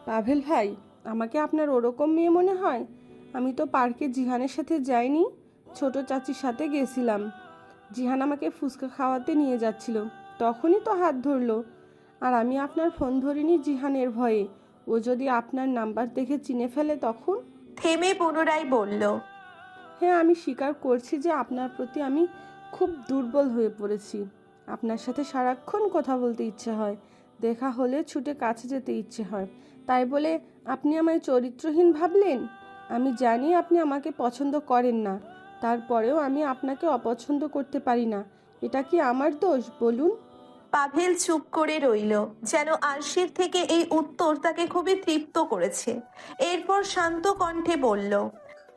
পাভেল ভাই, আমাকে আপনার ওরকম মেয়ে মনে হয়? আমি তো পার্কে জিহানের সাথে যাইনি, ছোট চাচির সাথে গেছিলাম। জিহান আমাকে ফুচকা খাওয়াতে নিয়ে যাচ্ছিল, তখনই তো হাত ধরলো। আর আমি আপনার ফোন ধরিনি জিহানের ভয়ে। ও যদি আপনার নাম্বার দেখে চিনে ফেলে তখন? থেমে পুনরায় বলল, হ্যাঁ, আমি স্বীকার করছি যে আপনার প্রতি আমি খুব দুর্বল হয়ে পড়েছি। আপনার সাথে সারাক্ষণ কথা বলতে ইচ্ছে হয়, দেখা হলে ছুটে কাছে যেতে ইচ্ছে হয়। তাই বলে আপনি আমায় চরিত্রহীন ভাবলেন? আমি জানি আপনি আমাকে পছন্দ করেন না, তারপরেও আমি আপনাকে অপছন্দ করতে পারি না। এটা কি আমার দোষ বলুন? পাভেল চুপ করে রইল, যেন আরশির থেকে এই উত্তর তাকে খুবই তৃপ্ত করেছে। এরপর শান্ত কণ্ঠে বলল,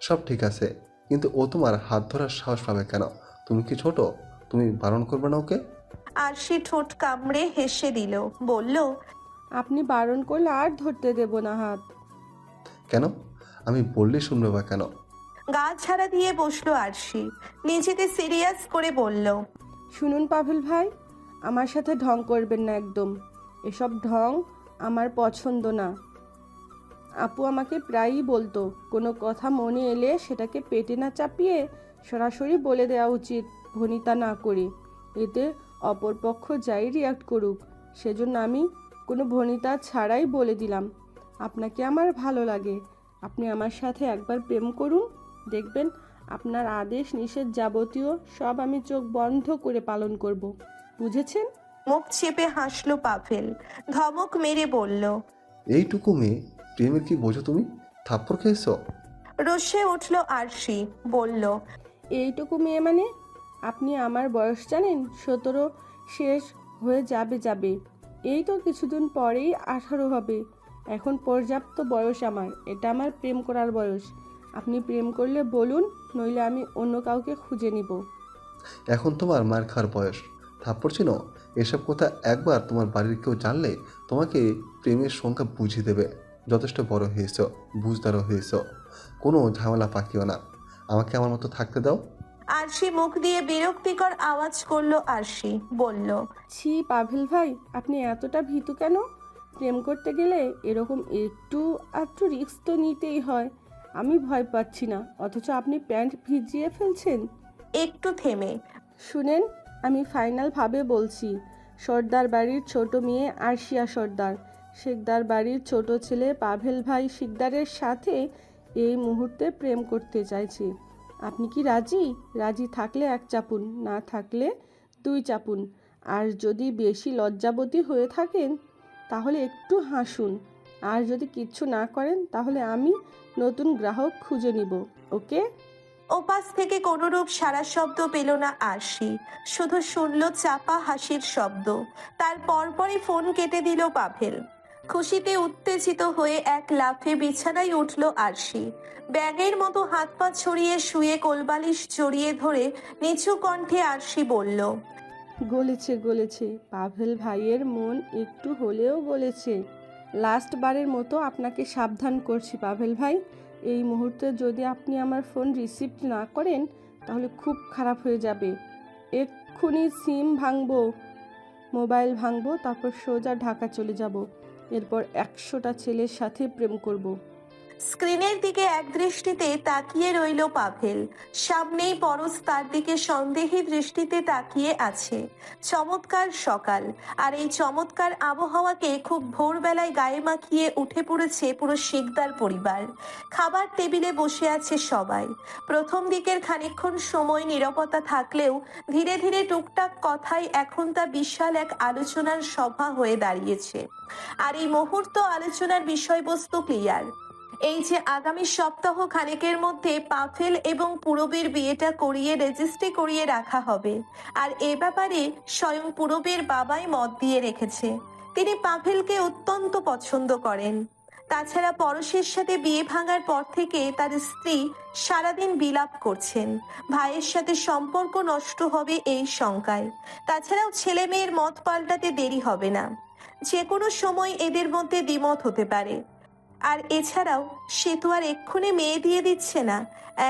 সব ঠিক আছে, কিন্তু ও তোমার হাত ধরার সাহস পাবে কেন? তুমি কি ছোট? তুমি বারণ করবে না ওকে? আরশি ঠোঁট কামড়ে হেসে দিল, বলল, আপনি বারণ করলে আর ধরতে দেব না হাত। কেন? আমি বললেই শুনবে বা কেন? গা ছাড়া দিয়ে বসলো আরশি, নিজেকে সিরিয়াস করে বলল, শুনুন পাভেল ভাই, আমার সাথে ঢং করবেন না একদম। এসব ঢং আমার পছন্দ না। আপু আমাকে প্রায়ই বলতো, কোনো কথা মনে এলে সেটাকে পেটে না চাপিয়ে সরাসরি বলে দেওয়া উচিত, ভনিতা না করে। এতে অপরপক্ষ যাই রিয়াক্ট করুক, সেজন্য আমি কোনো ভনিতা ছাড়াই বলে দিলাম, আপনাকে আমার ভালো লাগে। আপনি আমার সাথে একবার প্রেম করুন, দেখবেন আপনার আদেশ নিষেধ যাবতীয় সব আমি চোখ বন্ধ করে পালন করব। বুঝেছেন? মুখ চেপে হাসলো পাভেল, ধমক মেরে বলল, এইটুকু মেয়ে, প্রেমের কি বোঝো তুমি? থাপ্পড় খেয়েছো? রোষে উঠল আরশি, বলল, এইটুকু মেয়ে মানে? আপনি আমার বয়স জানেন? 17 শেষ হয়ে যাবে। এই তো কিছুদিন পরেই 18 হবে। এখন পর্যাপ্ত বয়স আমার, এটা আমার প্রেম করার বয়স। আপনি প্রেম করলে বলুন, নইলে আমি অন্য কাউকে খুঁজে নিব। এখন তোমার মার খাওয়ার বয়স। থাপ্পড় চিনো? এসব কথা একবার তোমার বাড়ির কেউ জানলে তোমাকে প্রেমের সংখ্যা বুঝিয়ে দেবে। যথেষ্ট বড় হয়েছ, বুঝদারও হয়েছ, কোনো ঝামেলা পাকিও না। আমাকে আমার মতো থাকতে দাও। আরশি মুখ দিয়ে বিরক্তিকর আওয়াজ করলো আরশি, বলল, ছি পাভেল ভাই, আপনি এতটা ভীতু কেন? প্রেম করতে গেলে এরকম একটু আধটু রিস্ক তো নিতেই হয়। আমি ভয় পাচ্ছি না, অথচ আপনি প্যান্ট ভিজিয়ে ফেলছেন। একটু থেমে, শুনেন, আমি ফাইনালভাবে বলছি, সর্দার বাড়ির ছোট মেয়ে আরশিয়া সর্দার শিকদার বাড়ির ছোট ছেলে পাভেল ভাই শিকদারের সাথে এই মুহূর্তে প্রেম করতে চাইছি। আপনি কি রাজি? রাজি থাকলে এক চাপুন, না থাকলে দুই চাপুন। আর যদি বেশি লজ্জাবতী হয়ে থাকেন তাহলে একটু হাসুন। আর যদি কিচ্ছু না করেন তাহলে আমি নতুন গ্রাহক খুঁজে নিব। ওকে? ওপাশ থেকে কোনরূপ সারা শব্দ পেল না আরশি, শুধু শুনল চাপা হাসির শব্দ। তার পরপরই ফোন কেটে দিল পাভেল। খুশিতে উত্তেজিত হয়ে এক লাফে বিছানায় উঠল আরশি। ব্যাঙের মতো হাত পা ছড়িয়ে শুয়ে কোলবালিশ জড়িয়ে ধরে নিচু কণ্ঠে আরশি বলল, গলেছে, পাভেল ভাইয়ের মন একটু হলেও গলেছে। লাস্ট বারের মতো আপনাকে সাবধান করছি পাভেল ভাই, এই মুহূর্তে যদি আপনি আমার ফোন রিসিভ না করেন তাহলে খুব খারাপ হয়ে যাবে। এক্ষুনি সিম ভাঙবো, মোবাইল ভাঙবো, তারপর সোজা ঢাকা চলে যাব। এরপর 100টা ছেলের সাথে প্রেম করব। স্ক্রিনের দিকে একদৃষ্টিতে তাকিয়ে রইল পাভেল। সামনেই পরশ তার দিকে সন্দেহী দৃষ্টিতে তাকিয়ে আছে। চমৎকার সকাল, আর এই চমৎকার আবহাওয়াকে খুব ভোরবেলায় গায়ে মাখিয়ে উঠে পড়েছে পুরো শিকদার পরিবার। খাবার টেবিলে বসে আছে সবাই। প্রথম দিকের খানিকক্ষণ সময় নীরবতা থাকলেও ধীরে ধীরে টুকটাক কথাই এখন তা বিশাল এক আলোচনার সভা হয়ে দাঁড়িয়েছে। আর এই মুহূর্ত আলোচনার বিষয়বস্তু ক্লিয়ার। এই যে আগামী সপ্তাহ খানেকের মধ্যে পাভেল এবং পূরবীর বিয়েটা করিয়ে রেজিস্ট্রি করিয়ে রাখা হবে। আর এ ব্যাপারে স্বয়ং পূরবীর বাবাই মত দিয়ে রেখেছে। তিনি পাভেলকে অত্যন্ত পছন্দ করেন। তাছাড়া পরশের সাথে বিয়ে ভাঙার পর থেকে তার স্ত্রী সারাদিন বিলাপ করছেন, ভাইয়ের সাথে সম্পর্ক নষ্ট হবে এই শঙ্কায়। তাছাড়াও ছেলে মেয়ের মত পাল্টাতে দেরি হবে না, যে কোনো সময় এদের মধ্যে দ্বিমত হতে পারে। আর এছাড়াও সে তো আর এক্ষুনি মেয়ে দিয়ে দিচ্ছে না,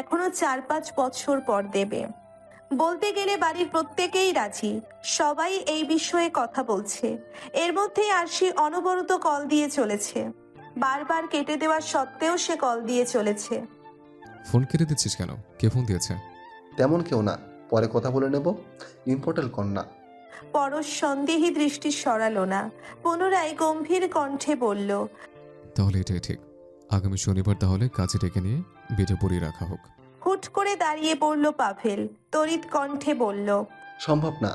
এখনো 4-5 বছর পর দেবে। বলতে গেলে বাড়ির প্রত্যেকেই রাজি, সবাই এই বিষয়ে কথা বলছে। এর মধ্যেই আরশি অনবরত কল দিয়ে চলেছে। বারবার কেটে দেওয়া সত্ত্বেও সে কল দিয়ে চলেছে। ফোন কেটে দিচ্ছিস কেন? কে ফোন দিয়েছে? তেমন কেউ না, পরে কথা বলে নেব। ইম্পর্টেন্ট কর না। পরশ সন্দেহী দৃষ্টি সরালো না, পুনরায় গম্ভীর কণ্ঠে বলল, তাহলে এটাই ঠিক। আগামী শনিবার তাহলে কাজে ডেকে নিয়ে বিয়েটা পড়িয়ে রাখা হোক। হুট করে দাঁড়িয়ে পড়ল পাভেল, তড়িৎ কণ্ঠে বলল, সম্ভব না।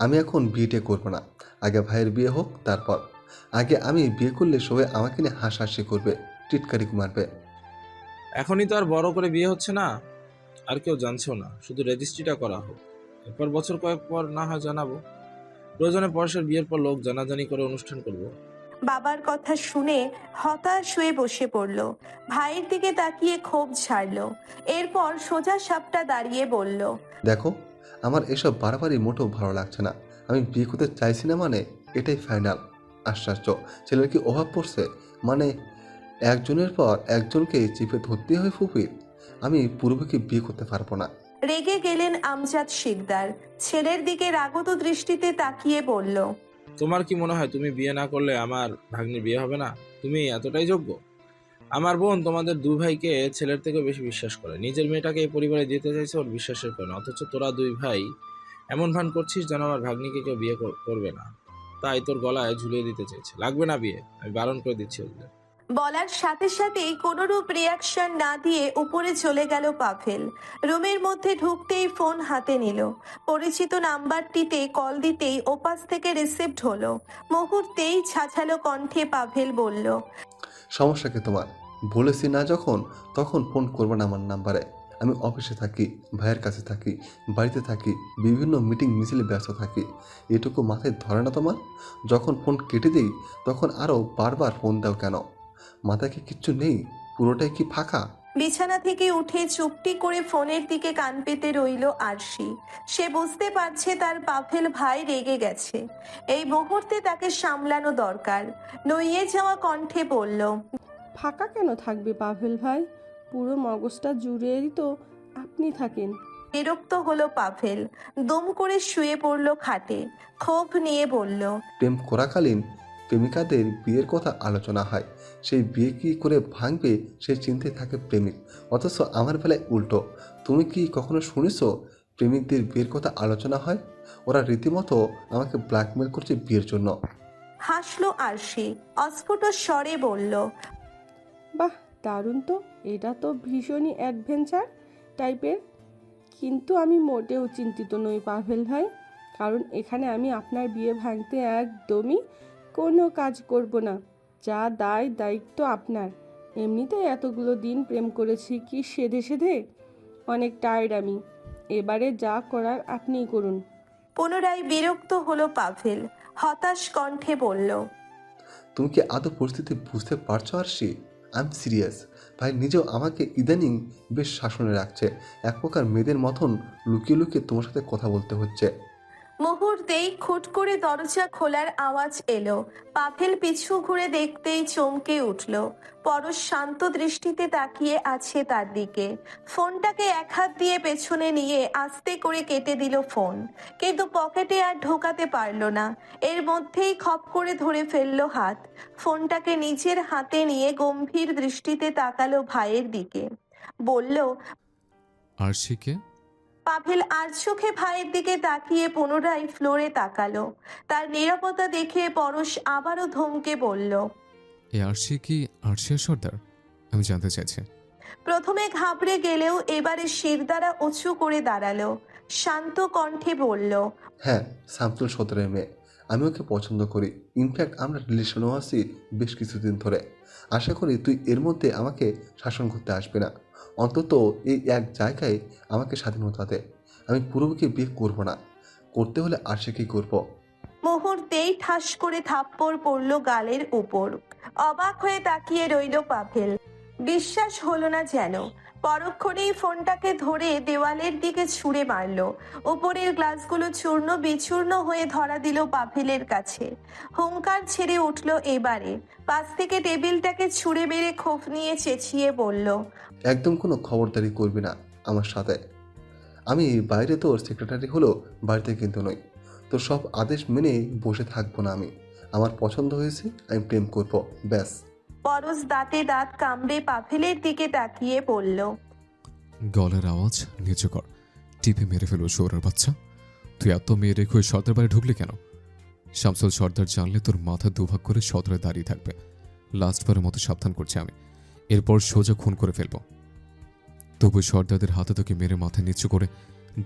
আমি এখন বিয়েটা করবো না। আগে ভাইয়ের বিয়ে হোক, তারপর। আগে আমি বিয়ে করলে সবাই আমাকে নিয়ে হাসাহাসি করবে, টিটকারি মারবে। এখনই তো আর বড় করে বিয়ে হচ্ছে না, আর কেউ জানছেও না, শুধু রেজিস্ট্রিটা করা হোক। এরপর বছর কয়েক পর না হয় জানাবো। প্রয়োজনে পরশের বিয়ের পর লোক জানাজানি করে অনুষ্ঠান করব। বাবার কথা শুনে হতাশ হয়ে বসে পড়ল। ভাইয়ের দিকে তাকিয়ে ক্ষোভ ছাড়ল। এরপর সোজা সাপটা দাঁড়িয়ে বলল, দেখো, আমার এসব বাড়াবাড়ি মোটেও ভালো লাগছে না। আমি বিয়ে করতে চাইছি না, মানে এটাই ফাইনাল। আশ্চর্য, ছেলের কি অভাব পড়ছে? মানে একজনের পর একজনকে চিপে ধরতে হয় ফুপির। আমি পূর্বকে বিয়ে করতে পারবো না। রেগে গেলেন আমজাদ শিকদার। ছেলের দিকে রাগত দৃষ্টিতে তাকিয়ে বলল, তোমার কি মনে হয় তুমি বিয়ে না করলে আমার ভাগ্নির বিয়ে হবে না? তুমি এতটাই যোগ্য? আমার বোন তোমাদের দুই ভাইকে ছেলের থেকেও বেশি বিশ্বাস করে। নিজের মেয়েটাকে এই পরিবারে দিতে চাইছে ওর বিশ্বাসের কারণে, অথচ তোরা দুই ভাই এমন ভান করছিস যেন আমার ভাগ্নিকে কেউ বিয়ে করবে না। তাই তোর গলায় ঝুলিয়ে দিতে চাইছে। লাগবে না বিয়ে, আমি বারণ করে দিচ্ছি ওদের। বলার সাথে সাথেই কোনোরূপ রিয়াকশন না দিয়ে উপরে চলে গেল পাভেল। রুমের মধ্যে ঢুকতেই ফোন হাতে নিল। পরিচিত নাম্বারটিতে কল দিতেই ওপাশ থেকে রিসিভড হলো। মুহূর্তেই ছাছালো কণ্ঠে পাভেল বলল, সমস্যা কি তোমার? বলেছি না যখন, তখন ফোন করবে না আমার নাম্বারে। আমি অফিসে থাকি, ভাইয়ের কাছে থাকি, বাড়িতে থাকি, বিভিন্ন মিটিং মিছিলে ব্যস্ত থাকি। এটুকু মাথায় ধরে না তোমার? যখন ফোন কেটে দিই তখন আরও বারবার ফোন দাও কেন? মাথায় কি কিচ্ছু নেই? পুরোটাই কি ফাঁকা? বিছানা থেকে উঠে চুপটি করে ফোনের দিকে কান পেতে রইল আরশি। সে বুঝতে পারছে তার পাভেল ভাই রেগে গেছে। এই মুহূর্তে তাকে সামলানো দরকার। নইয়ে যাওয়া কণ্ঠে বলল, ফাঁকা কেন থাকবে পাভেল ভাই? পুরো মগজটা জুড়েই তো আপনি থাকেন। বিরক্ত হলো পাভেল। দম করে শুয়ে পড়ল খাটে। ক্ষোভ নিয়ে বলল, প্রেম করাকালীন প্রেমিকাদের বিয়ের কথা আলোচনা হয়। সেই বিয়ে কী করে ভাঙবে সেই চিন্তায় থাকে প্রেমিক। অথচ আমার বেলায় উল্টো। তুমি কি কখনো শুনেছো প্রেমিকদের বিয়ের কথা আলোচনা হয়? ওরা রীতিমতো আমাকে ব্ল্যাকমেল করছে বিয়ের জন্য। হাসলো আরশি। অস্ফুট স্বরে বলল, বাহ, দারুণ তো। এটা তো ভীষণই অ্যাডভেঞ্চার টাইপের। কিন্তু আমি মোটেও চিন্তিত নই পাভেল ভাই, কারণ এখানে আমি আপনার বিয়ে ভাঙতে একদমই কোনো কাজ করব না। যা দায়িত্ব আপনার। এমনিতেই এতগুলো দিন প্রেম করেছি কি সেধে সেধে অনেক টায়ার্ড আমি। এবারে যা করার আপনিই করুন। পুনরায় বিরক্ত হলো পাভেল। হতাশ কণ্ঠে বলল, তুমি কি আদৌ পরিস্থিতি বুঝতে পারছো? আর সে আই এম সিরিয়াস। ভাই নিজেও আমাকে ইদানিং বেশ শাসনে রাখছে। এক প্রকার মেয়েদের মতন লুকিয়ে লুকিয়ে তোমার সাথে কথা বলতে হচ্ছে। মুহূর্তেই খুট করে দরজা খোলার আওয়াজ এলো। পাভেল পিছু ঘুরে দেখতেই চমকে উঠল। পরশ শান্ত দৃষ্টিতে তাকিয়ে আছে তার দিকে। ফোনটাকে এক হাত দিয়ে পেছনে নিয়ে আস্তে করে কেটে দিল ফোন, কিন্তু পকেটে আর ঢোকাতে পারল না। এর মধ্যেই খপ করে ধরে ফেললো হাত। ফোনটাকে নিজের হাতে নিয়ে গম্ভীর দৃষ্টিতে তাকালো ভাইয়ের দিকে। বলল, আরশিকে? পাভেল আর চোখে ভাইয়ের দিকে তাকিয়ে পুনরায় ফ্লোরে তাকালো। তার নীরবতা দেখে পরশ আবারও ধমকে বলল, এই আরশি কি আরশির সর্দার? আমি জানতে চাইছি। প্রথমে ঘাবড়ে গেলেও এবারে শিরদাঁড়া উঁচু করে দাঁড়ালো। শান্ত কণ্ঠে বলল, হ্যাঁ, শামসুল সদরের মেয়ে। আমি ওকে পছন্দ করি। ইনফ্যাক্ট আমরা রিলেশনও আছি বেশ কিছুদিন ধরে। আশা করি তুই এর মধ্যে আমাকে শাসন করতে আসবে না। অন্তত এই এক জায়গায় আমাকে স্বাধীনতা দে। আমি পূর্বকে বিয়ে করব না, করতে হলে আশিকেই করব। মুহূর্তেই ঠাস করে থাপ্পড় পড়ল গালের উপর। অবাক হয়ে তাকিয়ে রইল পাভেল। বিশ্বাস হলো না যেন। পরক্ষণেই ফোনটাকে ধরে দেওয়ালের দিকে ছুঁড়ে মারল। উপরের গ্লাসগুলো চূর্ণ বিচূর্ণ হয়ে ধরা দিল পাভেলের কাছে। হুঙ্কার ছেড়ে উঠল এবারে। পাশ থেকে টেবিলটাকে ছুঁড়ে মেরে ক্ষোভ নিয়ে চেঁচিয়ে বলল, একদম কোনো খবরদারি করবি না আমার সাথে। আমি বাইরে তোর সেক্রেটারি হলেও বাড়িতে কিন্তু নই। তোর সব আদেশ মেনে বসে থাকবো না আমি। আমার পছন্দ হয়েছে, আমি প্রেম করব, ব্যাস। পরশ দাঁতে দাঁত কামড়ে পাভেলের দিকে তাকিয়ে বলল, গলার আওয়াজ নিচু কর, টিপে মেরে ফেলবো শোরের বাচ্চা। তুই এত মেয়ে রেখে ওই সর্দার বাড়ি ঢুকলি কেন? শামসুল সর্দার জানলে তোর মাথা দুভাগ করে সদরে দাঁড়িয়ে থাকবে। লাস্টবারের মতো সাবধান করছি আমি, এরপর সোজা খুন করে ফেলবো। তবু সর্দারদের হাতে তোকে মেরে মাথা নিচু করে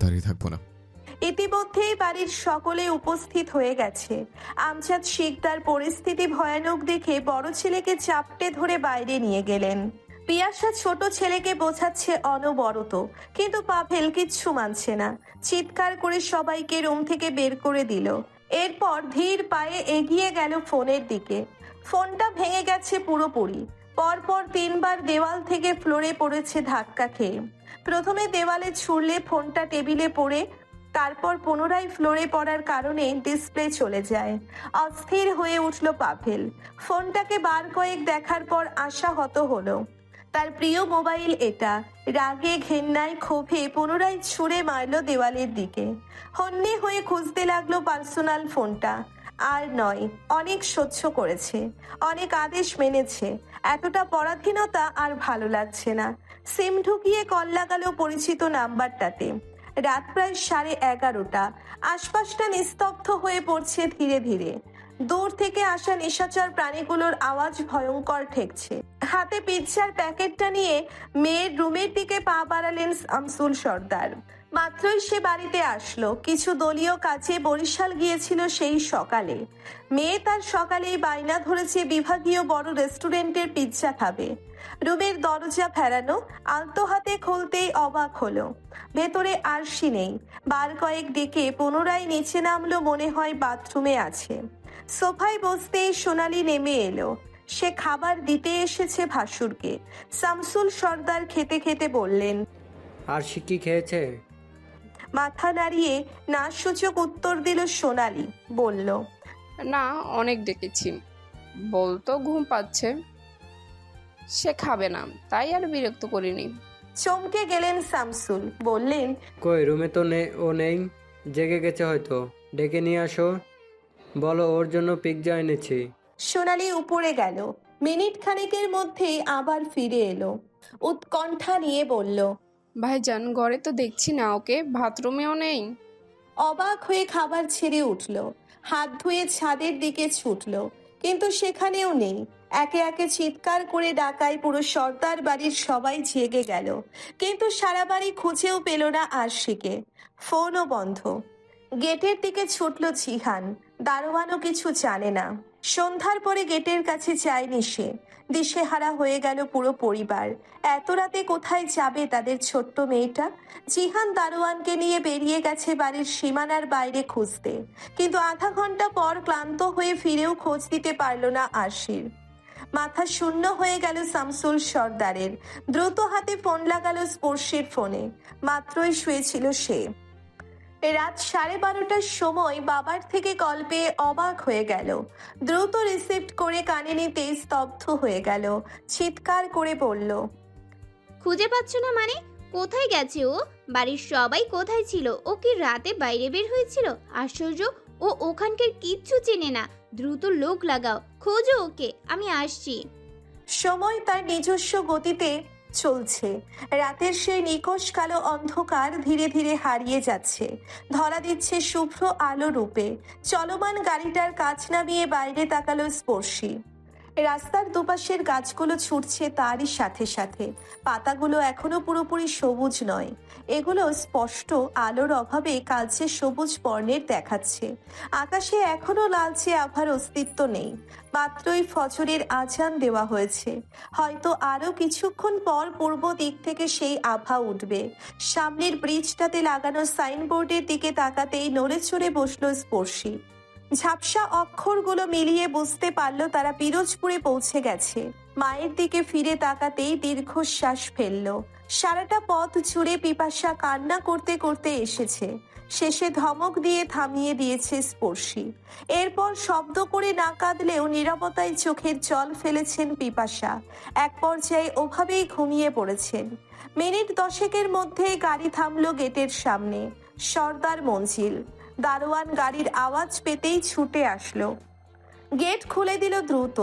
দাঁড়িয়ে থাকবো না। ইতিমধ্যেই বাড়ির সকলে উপস্থিত হয়ে গেছে। আমজাদ শিকদার পরিস্থিতি ভয়ানক দেখে বড় ছেলেকে চাপটে ধরে বাইরে নিয়ে গেলেন। পিয়াসা ছোট ছেলেকে বোঝাচ্ছে অনবরত, কিন্তু পাভেল কিচ্ছু মানছে না। চিৎকার করে সবাইকে রুম থেকে বের করে দিল। এরপর ধীর পায়ে এগিয়ে গেল ফোনের দিকে। ফোনটা ভেঙে গেছে পুরোপুরি। পরপর 3বার দেওয়াল থেকে ফ্লোরে পড়েছে ধাক্কা খেয়ে। প্রথমে দেওয়ালে ছুড়লে ফোনটা টেবিলে পড়ে, তারপর পুনরায় ফ্লোরে পড়ার কারণে ডিসপ্লে চলে যায়। অস্থির হয়ে উঠল পাভেল। ফোনটাকে বার কয়েক দেখার পর আশাহত হলো। তার প্রিয় মোবাইল এটা। রাগে ঘেন্নায় ক্ষোভে পুনরায় ছুঁড়ে মারল দেওয়ালের দিকে। হন্যে হয়ে খুঁজতে লাগলো পার্সোনাল ফোনটা। আর নয়, অনেক সহ্য করেছে, অনেক আদেশ মেনেছে। এতটা পরাধীনতা আর ভালো লাগছে না। সিম ঢুকিয়ে কল লাগালো পরিচিত নাম্বারটাতে। রাত প্রায় 11:30। আশপাশটা নিস্তব্ধ হয়ে পড়ছে ধীরে ধীরে। দূর থেকে আসা নিশাচর প্রাণীগুলোর আওয়াজ ভয়ঙ্কর ঠেকছে। হাতে পিৎজার প্যাকেটটা নিয়ে মেয়ের রুমের দিকে পা বাড়ালেন শামসুল সর্দার। মাত্রই সে বাড়িতে আসলো। কিছু দলীয় কাজে বরিশাল গিয়েছিল সেই সকালে। মেয়ে তার সকালেই বায়না ধরেছে বিভাগীয় বড় রেস্টুরেন্টের পিৎজা খাবে। রুমের দরজা ফেরানো, আলতো হাতে খুলতেই অবাক হলো। ভেতরে আরশি নেই। বার কয়েক ডেকে পুনরায় নিচে নামলো, মনে হয় বাথরুমে আছে। সোফায় বসতেই সোনালি নেমে এলো। সে খাবার দিতে এসেছে ভাসুরকে। শামসুল সর্দার খেতে খেতে বললেন, আর সে কি খেয়েছে? মাথা নাড়িয়ে না সূচক উত্তর দিল সোনালি। বলল, না, অনেক ডেকেছি, বলতো ঘুম পাচ্ছে, সে খাবে না, তাই আর বিরক্ত করিনি। চমকে গেলেন শামসুল। বললেন, কই, রুমে তো ও নেই, জেগে গেছে হয়তো, ডেকে নিয়ে আসো। বলো ওর জন্য পিৎজা এনেছি। সোনালি উপরে গেল। মিনিট খানেকের মধ্যেই আবার ফিরে এলো। উৎকণ্ঠা নিয়ে বলল, ভাইজান, ঘরে তো দেখছি না ওকে, বাথরুমেও নেই। অবাক হয়ে খাবার ছেড়ে উঠল। হাত ধুয়ে ছাদের দিকে ছুটল, কিন্তু সেখানেও নেই। একে একে চিৎকার করে ডাকায় পুরো সর্দার বাড়ির সবাই জেগে গেল, কিন্তু সারা বাড়ি খুঁজেও পেল না আরশিকে। ফোনও বন্ধ। গেটের দিকে ছুটল জিহান। দারোয়ানও কিছু জানে না। সন্ধ্যার পরে গেটের কাছে যায়নি সে। দিশেহারা হয়ে গেল পুরো পরিবার। এত রাতে কোথায় যাবে তাদের ছোট্ট মেয়েটা? জিহান দারোয়ানকে নিয়ে বেরিয়ে গেছে বাড়ির সীমানার বাইরে খুঁজতে, কিন্তু আধা ঘন্টা পর ক্লান্ত হয়ে ফিরেও খোঁজ দিতে পারল না আরশির। মাথা শূন্য হয়ে গেল শামসুল সর্দারের। দ্রুত হাতে ফোন লাগালো স্পর্শীর ফোনে। মাত্রই শুয়েছিল সে। রাত 12:30টার সময় বাবার থেকে কল পেয়ে অবাক হয়ে গেল। দ্রুত রিসিভ করে কানে নিতেই স্তব্ধ হয়ে গেল। চিৎকার করে বলল, খুঁজে পাচ্ছ না মানে? কোথায় গেছে ও? বাড়ির সবাই কোথায় ছিল? ও কি রাতে বাইরে বের হয়েছিল? আশ্চর্য, ও ওখানকার কিচ্ছু চেনে না। দ্রুত লোক লাগাও, খোঁজো ওকে, আমি আসছি। সময় তার নিজস্ব গতিতে চলছে। রাতের সেই নিকষ কালো অন্ধকার ধীরে ধীরে হারিয়ে যাচ্ছে, ধরা দিচ্ছে শুভ্র আলো রূপে। চলমান গাড়িটার কাছ নামিয়ে বাইরে তাকালো স্পর্শী। রাস্তার দুপাশের গাছগুলো ছুটছে তারই সাথে সাথে। পাতাগুলো এখনো পুরোপুরি সবুজ নয়। এগুলো স্পষ্ট আলোর অভাবে কালচে সবুজ বর্ণের দেখাচ্ছে। আকাশে এখনো লালচে আভার অস্তিত্ব নেই। মাত্রই ফজরের আজান দেওয়া হয়েছে। হয়তো আরো কিছুক্ষণ পর পূর্ব দিক থেকে সেই আভা উঠবে। সামনের ব্রিজটাতে লাগানো সাইনবোর্ডের দিকে তাকাতেই নড়ে চড়ে বসলো স্পর্শী। ঝাপসা অক্ষরগুলো মিলিয়ে বুঝতে পারল তারা পিরোজপুরে পৌঁছে গেছে। মায়ের দিকে ফিরে তাকাতেই দীর্ঘশ্বাস ফেলল। সারাটা পথ জুড়ে পিপাসা কান্না করতে করতে এসেছে। শেষে ধমক দিয়ে থামিয়ে দিয়েছে স্পর্শী। এরপর শব্দ করে না কাঁদলেও নীরবতায় চোখের জল ফেলেছেন পিপাসা। এক পর্যায়ে ওভাবেই ঘুমিয়ে পড়েছেন। মিনিট 10 মধ্যে গাড়ি থামলো গেটের সামনে। সর্দার মঞ্জিল। দারোয়ান গাড়ির আওয়াজ পেতেই ছুটে আসলো। গেট খুলে দিল দ্রুত।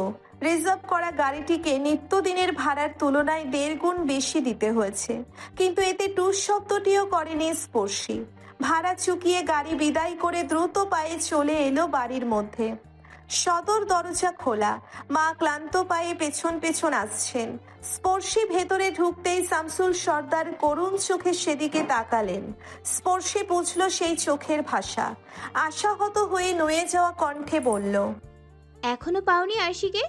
রিজার্ভ করা গাড়িটিকে নিত্যদিনের ভাড়ার তুলনায় 1.5 গুণ বেশি দিতে হয়েছে, কিন্তু এতে টুস শব্দটিও করেনি স্পর্শী। ভাড়া চুকিয়ে গাড়ি বিদায় করে দ্রুত পায়ে চলে এলো বাড়ির মধ্যে। সদর দরজা খোলা। মা ক্লান্ত পায়ে পেছন পেছন আসছেন। স্পর্শী ভেতরে ঢুকতেই শামসুল সর্দার করুণ চোখে সেদিকে তাকালেন। স্পর্শী বুঝল সেই চোখের ভাষা। আশাহত হয়ে নয়ে যাওয়া কণ্ঠে বলল, এখনো পাওনি আরশিকে?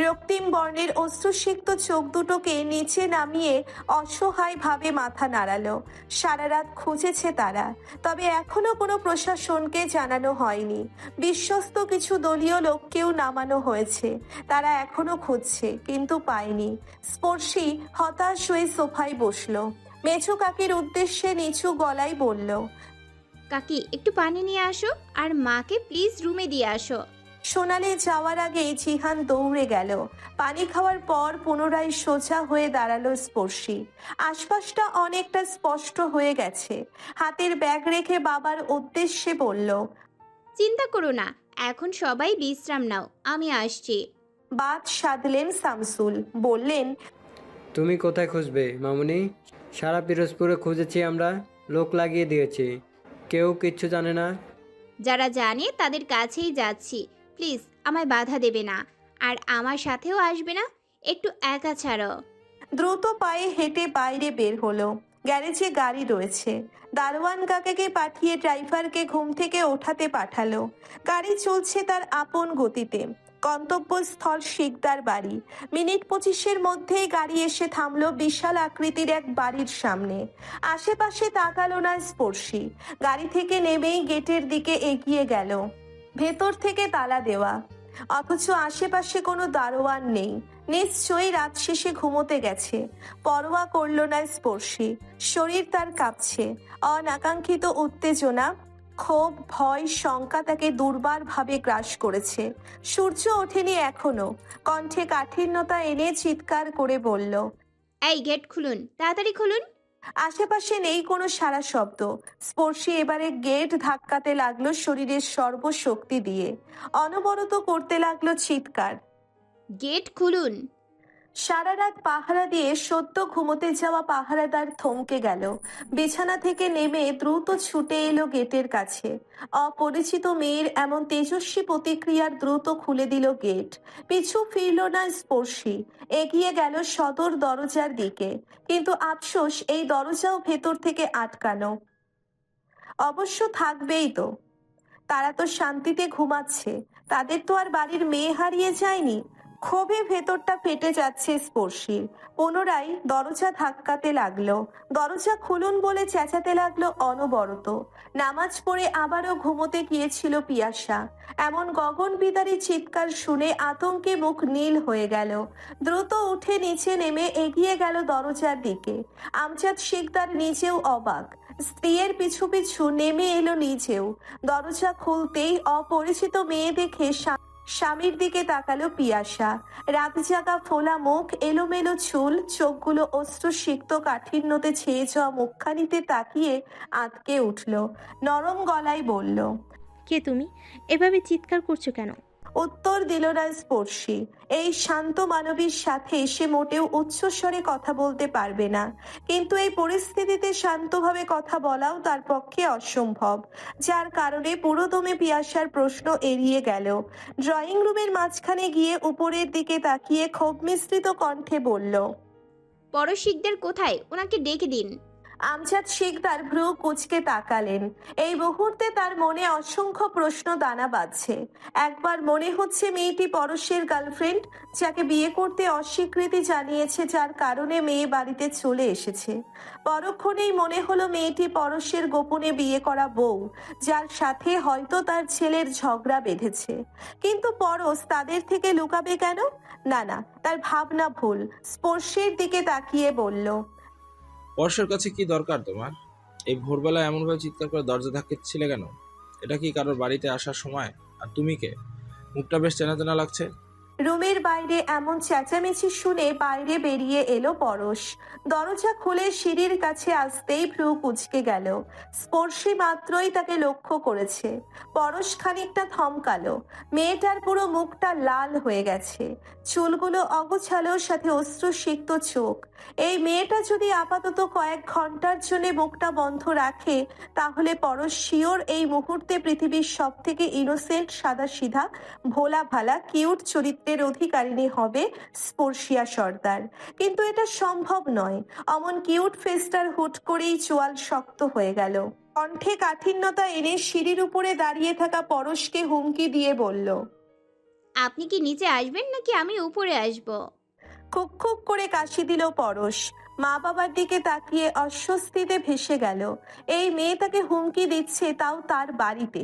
রক্তিম বর্ণের অশ্রুসিক্ত চোখ দুটোকে নিচে নামিয়ে অসহায় ভাবে মাথা নাড়ালো। সারা রাত খুঁজেছে তারা, তবে এখনো কোনো প্রশাসনকে জানানো হয়নি। বিশ্বস্ত কিছু দলীয় লোককেও নামানো হয়েছে, তারা এখনো খুঁজছে কিন্তু পায়নি। স্পর্শী হতাশ হয়ে সোফায় বসলো। মেঝো কাকির উদ্দেশ্যে নিচু গলায় বলল, কাকি একটু পানি নিয়ে আসো, আর মাকে প্লিজ রুমে দিয়ে আসো। সোনালি যাওয়ার আগেই জিহান দৌড়ে গেল। পানি খাওয়ার পর পুনরায় সোজা হয়ে দাঁড়ালো স্পর্শী। আশপাশটা অনেকটা স্পষ্ট হয়ে গেছে। হাতের ব্যাগ রেখে বাবার উদ্দেশ্যে বলল, চিন্তা করো না, এখন সবাই বিশ্রাম নাও, আমি আসছি। বাদ সাধলেন শামসুল। বললেন, তুমি কোথায় খুঁজবে মামুনি? সারা পিরোজপুরে খুঁজেছি আমরা, লোক লাগিয়ে দিয়েছি, কেউ কিচ্ছু জানে না। যারা জানে তাদের কাছেই যাচ্ছি, প্লিজ আমায় বাধা দেবে না, আর আমার সাথেও আসবে না, একটু একা ছাড়ো। দ্রুত পায়ে হেঁটে বাইরে বের হলো। গ্যারেজে গাড়ি রয়েছে। দারোয়ান কাকাকে পাঠিয়ে ড্রাইভারকে ঘুম থেকে ওঠাতে পাঠালো। গাড়ি চলছে তার আপন গতিতে। গন্তব্যস্থল শিকদার বাড়ি। মিনিট 25 মধ্যেই গাড়ি এসে থামলো বিশাল আকৃতির এক বাড়ির সামনে। আশেপাশে তাকালো না স্পর্শী। গাড়ি থেকে নেমেই গেটের দিকে এগিয়ে গেল। ভেতর থেকে তালা দেওয়া, অথচ আশেপাশে কোনো দারোয়ান নেই। নিশ্চয়ই রাত শেষে ঘুমোতে গেছে। পরোয়া করল না স্পর্শী। শরীর তার কাঁপছে। অনাকাঙ্ক্ষিত উত্তেজনা, ক্ষোভ, ভয়, শঙ্কা তাকে দুর্বারভাবে গ্রাস করেছে। সূর্য ওঠেনি এখনো। কণ্ঠে কাঠিন্যতা এনে চিৎকার করে বলল, এই গেট খুলুন, তাড়াতাড়ি খুলুন। আশেপাশে নেই কোনো সারা শব্দ। স্পর্শী এবারে গেট ধাক্কাতে লাগলো শরীরের সর্বশক্তি দিয়ে। অনবরত করতে লাগলো চিৎকার, গেট খুলুন। সারা রাত পাহারা দিয়ে সদ্য ঘুমোতে যাওয়া পাহারাদার থমকে গেল। বিছানা থেকে নেমে দ্রুত ছুটে এলো গেটের কাছে। অপরিচিত মেয়ের এমন তেজস্বী প্রতিক্রিয়ার দ্রুত খুলে দিল গেট। পিছু ফিরল না স্পর্শী। এগিয়ে গেল সদর দরজার দিকে, কিন্তু আফসোস এই দরজাও ভেতর থেকে আটকানো। অবশ্য থাকবেই তো, তারা তো শান্তিতে ঘুমাচ্ছে, তাদের তো আর বাড়ির মেয়ে হারিয়ে যায়নি। ক্ষোভে ভেতরটা ফেটে যাচ্ছে স্পর্শীর। পুনরায় দরজা ধাক্কাতে লাগলো। দরজা খুলুন বলে চেঁচাতে লাগলো অনবরত। নামাজ পড়ে আবারও ঘুমোতে গিয়েছিল পিয়াসা। এমন গগন বিদারী চিৎকার শুনে আতঙ্কে মুখ নীল হয়ে গেল। দ্রুত উঠে নিচে নেমে এগিয়ে গেল দরজার দিকে। আমজাদ শিকদার নিজেও অবাক। স্ত্রীর পিছু পিছু নেমে এলো নিজেও। দরজা খুলতেই অপরিচিত মেয়ে দেখে স্বামীর দিকে তাকালো পিয়াসা। রাত জাগা ফোলা মুখ, এলোমেলো চুল, চোখগুলো অশ্রুসিক্ত কাঠিন্যতে ছেয়ে যাওয়া মুখখানিতে তাকিয়ে আঁতকে উঠল। নরম গলায় বলল, কে তুমি? এভাবে চিৎকার করছো কেন? উত্তর দিল না স্পর্শী। এই শান্ত মানবীর সাথে সে মোটেও উচ্চস্বরে কথা বলতে পারবে না, কিন্তু এই পরিস্থিতিতে শান্তভাবে কথা বলাও তার পক্ষে অসম্ভব, যার কারণে পুরোদমে পিয়াসার প্রশ্ন এড়িয়ে গেল। ড্রয়িং রুমের মাঝখানে গিয়ে উপরের দিকে তাকিয়ে ক্ষোভ মিশ্রিত কণ্ঠে বলল, পরশিকদের কোথায়? ওনাকে ডেকে দিন। আমজাদ শিকদার ভ্রু কুঁচকে তাকালেন। এই মুহূর্তে তার মনে অসংখ্য প্রশ্ন দানা বাঁধছে। একবার মনে হচ্ছে মেয়েটি পরশের গার্লফ্রেন্ড, যাকে বিয়ে করতে অস্বীকৃতি জানিয়েছে, যার কারণে মেয়ে বাড়িতে চলে এসেছে। পরক্ষণেই মনে হলো মেয়েটি পরশের গোপনে বিয়ে করা বউ, যার সাথে হয়তো তার ছেলের ঝগড়া বেঁধেছে। কিন্তু পরশ তাদের থেকে লুকাবে কেন? না না, তার ভাবনা ভুল। স্পর্শের দিকে তাকিয়ে বলল, পরশের কাছে কি দরকার তোমার? এই ভোরবেলা এমনভাবে চিৎকার করে দরজা ধাক্কাচ্ছিলে কেন? এটা কি কারোর বাড়িতে আসার সময়? আর তুমি কে? মুখটা বেশ চেনা চেনা লাগছে। রুমের বাইরে এমন চেঁচামেচি শুনে বাইরে বেরিয়ে এলো পরশ। দরজা খুলে সিঁড়ির কাছে আসতেই ভ্রু কুঁচকে গেল। স্পর্শী মাত্রই তাকে লক্ষ্য করেছে। পরশ খানিকটা থমকালো। মেয়েটার পুরো মুখটা লাল হয়ে গেছে, চুলগুলো অগোছালো, সাথে অশ্রুসিক্ত চোখ। এই মেয়েটা যদি আপাতত কয়েক ঘন্টার জন্য মুখটা বন্ধ রাখে, তাহলে পরশ শিওর এই মুহূর্তে পৃথিবীর সব থেকে ইনোসেন্ট, সাদাসিধা, ভোলা ভালা, কিউট চরিত্রের অধিকারিণী হবে স্পর্শিয়া সর্দার। কিন্তু এটা সম্ভব নয়। অমন কিউট ফেসটার হুট করেই চোয়াল শক্ত হয়ে গেল। কণ্ঠে কাঠিন্যতা এনে সিঁড়ির উপরে দাঁড়িয়ে থাকা পরশকে হুমকি দিয়ে বলল, আপনি কি নিচে আসবেন নাকি আমি উপরে আসব? খুক খুক করে কাশি দিল পরশ। মা বাবার দিকে তাকিয়ে অস্বস্তিতে ভেসে গেল। এই মেয়ে তাকে হুমকি দিচ্ছে, তাও তার বাড়িতে।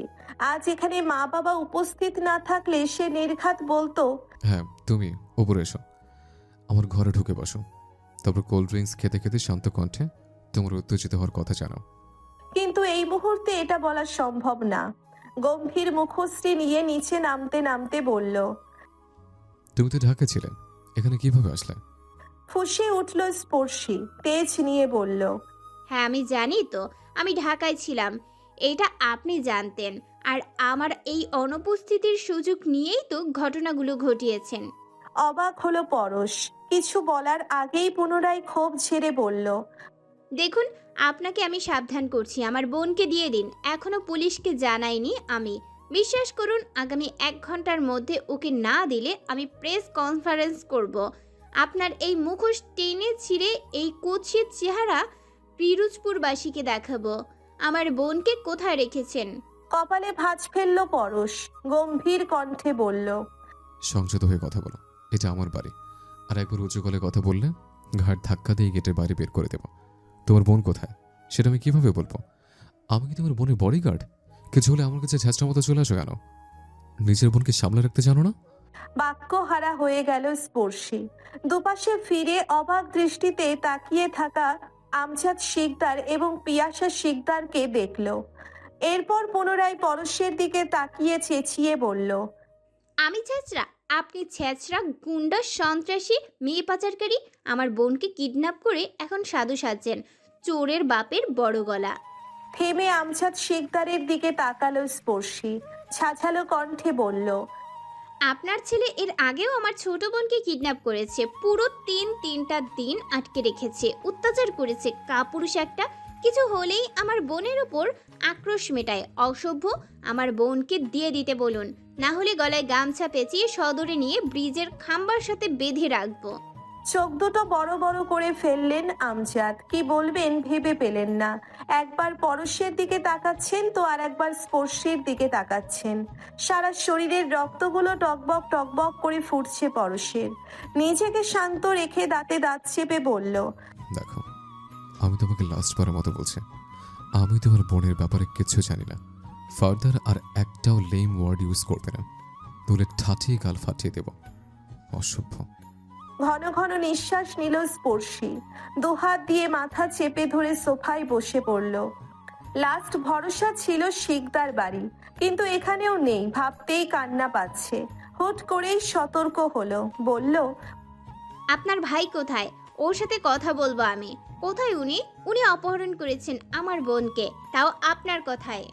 আজ এখানে মা বাবা উপস্থিত না থাকলে সে নির্ঘাত বলতো, হ্যাঁ, তুমি উপরে এসো, আমার ঘরে ঢুকে বসো, তারপর কোল্ড ড্রিঙ্কস খেতে খেতে শান্ত কণ্ঠে তোমার উত্তেজিত হওয়ার কথা জানাও। কিন্তু এই মুহূর্তে এটা বলা সম্ভব না। গম্ভীর মুখশ্রী নিয়ে নিচে নামতে নামতে বলল, তুমি তো ঢাকা ছিলে, এখানে কিভাবে আসলে? ফুঁসে উঠল স্পর্শী, তেজ নিয়ে বলল, হ্যাঁ আমি জানি তো, আমি ঢাকায় ছিলাম, এটা আপনি জানতেন। আর আমার এই অনুপস্থিতির সুযোগ নিয়েই তো ঘটনাগুলো ঘটিয়েছেন। অবাক হলো পরশ। কিছু বলার আগেই পুনরায় ক্ষোভ ঝেড়ে বলল, দেখুন, আপনাকে আমি সাবধান করছি, আমার বোনকে দিয়ে দিন। এখনো পুলিশকে জানাইনি আমি। বিশ্বাস করুন, আগামী 1 ঘন্টার মধ্যে ওকে না দিলে আমি প্রেস কনফারেন্স করব। আপনার এই মুখোশ টেনে ছিঁড়ে এই কুৎসিত চেহারা পিরোজপুরবাসীকে দেখাবো। আমার বোনকে কোথায় রেখেছেন? কপালে ভাঁজ ফেলল পরশ। গম্ভীর কণ্ঠে বলল, সংযত হয়ে কথা বলো, এটা আমার বাড়ি। আর একবার উঁচু গলে কথা বললে ঘাট ধাক্কা দিয়ে গেটের বাইরে বের করে দেব। তোমার বোন কোথায় সেটা আমি কিভাবে বলবো? আমি কি তোমার বোনের বডিগার্ড? কিছু হলে আমার কাছে ঝাঁচড়া মতো চলে আসো কেন? নিজের বোনকে সামলে রাখতে জানো না? বাক্যহারা হয়ে গেল স্পর্শী। দুপাশে ফিরে অবাক দৃষ্টিতে তাকিয়ে থাকা আমজাদ শিকদার এবং পিয়াসা শিকদারকে দেখল। এরপর পুনরায় পরশের দিকে তাকিয়ে চেঁচিয়ে বলল, আমি ছেঁচড়া? আপনি ছেঁচড়া, গুন্ডা, সন্ত্রাসী, মেয়ে পাচারকারী। আমার বোনকে কিডন্যাপ করে এখন সাধু সাজছেন, চোরের বাপের বড় গলা। থেমে আমজাদ শিকদারের দিকে তাকালো স্পর্শী। ছাঝালো কণ্ঠে বলল, আপনার ছেলে এর আগেও আমার ছোট বোনকে কিডন্যাপ করেছে, পুরো তিনটা দিন আটকে রেখেছে, অত্যাচার করেছে, কাপুরুষ একটা। কিছু হলেই আমার বোনের ওপর আক্রোশ মেটায়, অসভ্য। আমার বোনকে দিয়ে দিতে বলুন, না হলে গলায় গামছা পেঁচিয়ে সদরে নিয়ে ব্রিজের খাম্বার সাথে বেঁধে রাখবো। চোখ দুটো বড় বড় করে ফেললেন আমজাদ। কি বলবেন ভেবে পেলেন না। একবার পরশের দিকে তাকাচ্ছেন তো আর একবার স্পর্শের দিকে তাকাচ্ছেন। সারা শরীরের রক্তগুলো টকবক টকবক করে ফুটছে পরশের। নিজেকে শান্ত রেখে দাঁতে দাঁত চেপে বলল, দেখো, আমি তোমাকে লাস্টবারের মতো বলছি, আমি তোমার বোনের ব্যাপারে কিছু জানি না। ফার্দার আর একটাও লেম ওয়ার্ড ইউজ করবে না, তুলে ঠাটিয়ে গাল ফাটিয়ে দেব। অসভ্য। ঘন ঘন নিঃশ্বাস নিল স্পর্শী। দুহাত দিয়ে মাথা চেপে ধরে সোফায় বসে পড়ল। লাস্ট ভরসা ছিল শিকদার বাড়ি, কিন্তু এখানেও নেই ভাবতেই কান্না পাচ্ছে। হুট করেই সতর্ক হলো, বলল, আপনার ভাই কোথায়? ওর সাথে কথা বলবো আমি। কোথায় উনি? উনি অপহরণ করেছেন আমার বোনকে, তাও আপনার কথায়।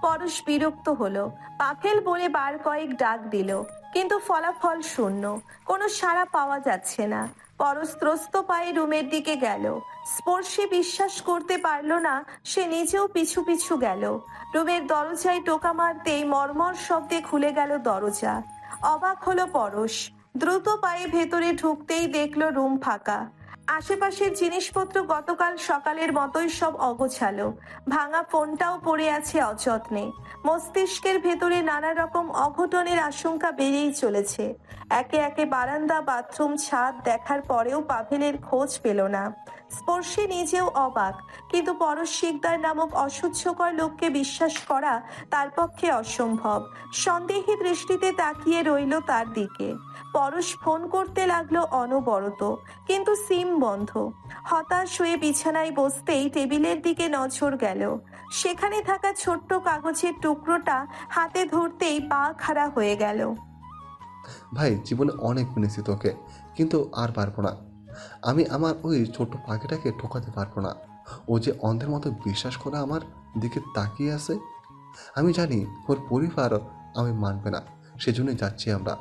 পরশ বিরক্ত হলো। পাফেল বলে বার কয়েক ডাক দিল, কিন্তু ফলাফল শূন্য। কোনো সাড়া পাওয়া যাচ্ছে না। পরশ ত্রস্ত পায়ে রুমের দিকে গেল। স্পর্শে বিশ্বাস করতে পারল না, সে নিজেও পিছু পিছু গেল। রুমের দরজায় টোকা মারতেই মর্মর শব্দে খুলে গেল দরজা। অবাক হলো পরশ। দ্রুত পায়ে ভেতরে ঢুকতেই দেখলো রুম ফাঁকা। আশেপাশের জিনিসপত্র গতকাল সকালের মতোই সব অগোছালো, ভাঙা ফোনটাও পড়ে আছে অযত্নে। মস্তিষ্কের ভেতরে নানা রকম অঘটনের আশঙ্কা বেড়েই চলেছে। একে একে বারান্দা, বাথরুম, ছাদ দেখার পরেও পাভেলের খোঁজ পেল না। স্পর্শী নিজেও অবাক, কিন্তু পরশ শিকদার নামক অসহ্যকর লোককে বিশ্বাস করা তার পক্ষে অসম্ভব। সন্দেহী দৃষ্টিতে তাকিয়ে রইল তার দিকে। পরশ ফোন করতে লাগলো অনবরত, কিন্তু সিম বন্ধ। হতাশ হয়ে বিছানায় বসতেই টেবিলের দিকে নজর গেল। সেখানে থাকা ছোট্ট কাগজের টুকরোটা হাতে ধরতেই পা খাড়া হয়ে গেল। ভাই, জীবনে অনেক মেনেছি তোকে, কিন্তু আর পারবো না। আমি আমার ওই ছোট্ট পাখিটাকে ঠোকাতে পারবো না। ও যে অন্ধের মতো বিশ্বাস করে আমার দিকে তাকিয়ে আছে। আমি জানি ওর পরিবার আমি মানবে না, সেজন্যই যাচ্ছি আমরা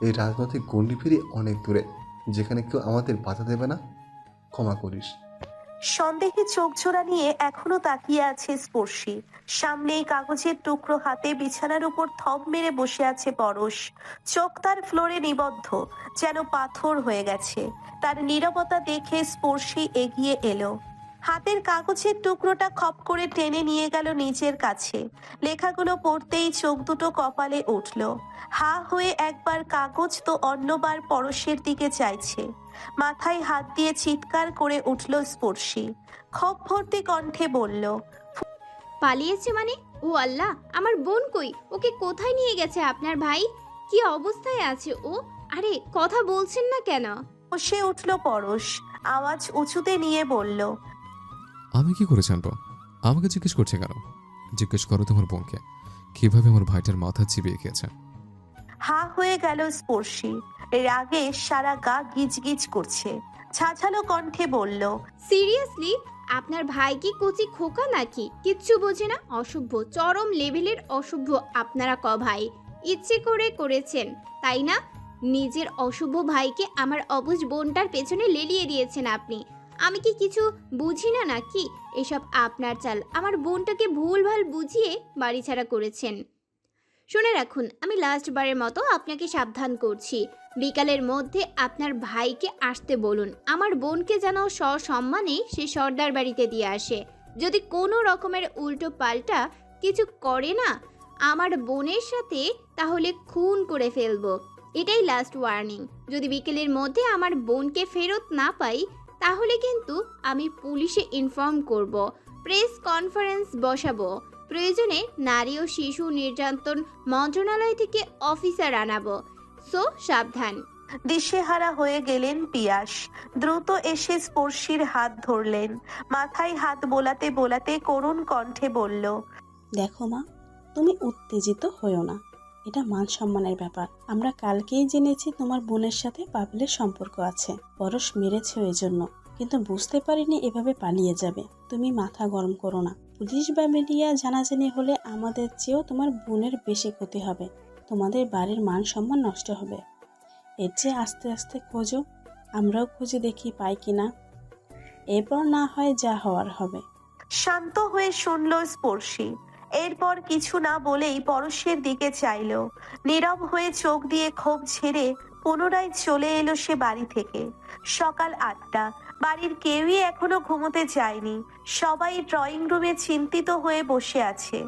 এই রাজনৈতিক গণ্ডি ফিরে অনেক দূরে, যেখানে কেউ আমাদের বাধা দেবে না। ক্ষমা করিস। সন্দেহে চোখ জোড়া নিয়ে এখনো তাকিয়ে আছে স্পর্শী। সামনেই কাগজের টুকরো হাতে বিছানার উপর থম মেরে বসে আছে পরশ। চোখ তার ফ্লোরে নিবদ্ধ, যেন পাথর হয়ে গেছে। তার নীরবতা দেখে স্পর্শী এগিয়ে এলো। হাতের কাগজের টুকরোটা খপ করে টেনে নিয়ে গেল নিজের কাছে। লেখাগুলো পড়তেই চোখ দুটো কপালে উঠল। হা হয়ে একবার কাগজ তো অন্যবার পরশের দিকে চাইছে। মাথায় হাত দিয়ে চিৎকার করে উঠল স্পর্শী। ক্ষোভ ভর্তি কণ্ঠে বলল, পালিয়েছে মানে? ও আল্লাহ, আমার বোন কই? ওকে কোথায় নিয়ে গেছে আপনার ভাই? কি অবস্থায় আছে ও? আরে কথা বলছেন না কেন? বসে উঠল পরশ, আওয়াজ উঁচুতে নিয়ে বলল, আমি কি করে জানবো? আমাকে জিজ্ঞেস করছে কেন? জিজ্ঞেস করো তোমার বোনকে কিভাবে আমার ভাইটার মাথা চিবিয়ে খেয়েছে। হা হয়ে গেল স্পর্শী। রাগে সারা গা গিজগিজ করছে। ঝাঝালো কণ্ঠে বলল, সিরিয়াসলি? আপনার ভাই কি কচি খোকা নাকি? কিচ্ছু বোঝে না, অসভ্য, চরম লেভেলের অসভ্য আপনারা ভাই। ইচ্ছে করে করেছেন তাই না? নিজের অশুভ ভাইকে আমার অবুঝ বোনটার পেছনে লেলিয়ে দিয়েছেন আপনি। আমি কি কিছু বুঝি না নাকি? এসব আপনার চাল। আমার বোনটাকে ভুলভাল বুঝিয়ে বাড়ি ছাড়া করেছেন। শুনে রাখুন, আমি লাস্টবারের মতো আপনাকে সাবধান করছি। বিকালের মধ্যে আপনার ভাইকে আসতে বলুন। আমার বোনকে যেন সসম্মানে সে সর্দার বাড়িতে দিয়ে আসে। যদি কোনো রকমের উল্টো পাল্টা কিছু করে না আমার বোনের সাথে, তাহলে খুন করে ফেলবো। এটাই লাস্ট ওয়ার্নিং। যদি বিকেলের মধ্যে আমার বোনকে ফেরত না পাই, তাহলে কিন্তু আমি পুলিশে ইনফর্ম করব, প্রেস কনফারেন্স বসাবো। প্রয়োজনে নারী ও শিশু নির্যাতন মন্ত্রণালয় থেকে অফিসার আনাবো। সো সাবধান। দিশেহারা হয়ে গেলেন পিয়াস। দ্রুত এসে স্পর্শীর হাত ধরলেন। মাথায় হাত বোলাতে বোলাতে করুণ কণ্ঠে বলল, দেখো মা, তুমি উত্তেজিত হয়েও না। এটা মান সম্মানের ব্যাপার। আমরা কালকেই জেনেছি তোমার বোনের সাথে পাভেলের সম্পর্ক আছে। পরশ মেরেছে ওই জন্য, কিন্তু বুঝতে পারিনি এভাবে পালিয়ে যাবে। তুমি মাথা গরম করো না। পুলিশ বা মিডিয়া জানাজানি হলে আমাদের চেয়েও তোমার বোনের বেশি ক্ষতি হবে। তোমাদের বাড়ির মান সম্মান নষ্ট হবে। এর চেয়ে আস্তে আস্তে খোঁজো, আমরাও খুঁজে দেখি পাই কিনা। এরপর না হয় যা হওয়ার হবে। শান্ত হয়ে শুনল স্পর্শী। এরপর কিছু না বলেই পরশের দিকে চাইল। নীরব হয়ে চোখ দিয়ে ক্ষোভ ঝেড়ে পুনরায় চলে এলো সে বাড়ি থেকে। সকাল 8টা। বাড়ির কেউই এখনো ঘুমোতে যায়নি। সবাই ড্রয়িং রুমে চিন্তিত হয়ে বসে আছে।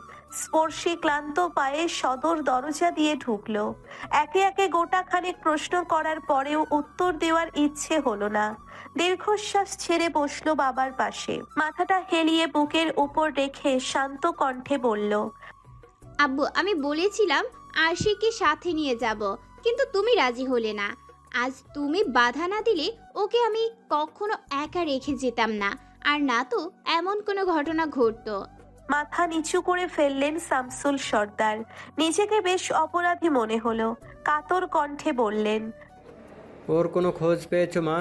স্পর্শী ক্লান্ত পায়ে সদর দরজা দিয়ে ঢুকলো। একে একে গোটা খানেক প্রশ্ন করার পরেও উত্তর দেওয়ার ইচ্ছে হলো না। দীর্ঘশ্বাস ছেড়ে বসলো বাবার পাশে। মাথাটা হেলিয়ে বুকের উপর রেখে শান্ত কণ্ঠে বলল, আব্বু, আমি বলেছিলাম আশিকে সাথে নিয়ে যাব, কিন্তু তুমি রাজি হলে না। আজ তুমি বাধা না দিলে ওকে আমি কখনো একা রেখে যেতাম না। আর না তো এমন কোনো ঘটনা ঘটতো। মাথা নিচু করে ফেললেন শামসুল সর্দার। নিজেকে বেশ অপরাধী মনে হলো। কাতর কণ্ঠে বললেন, ওর কোনো খোঁজ পেয়েছো মা?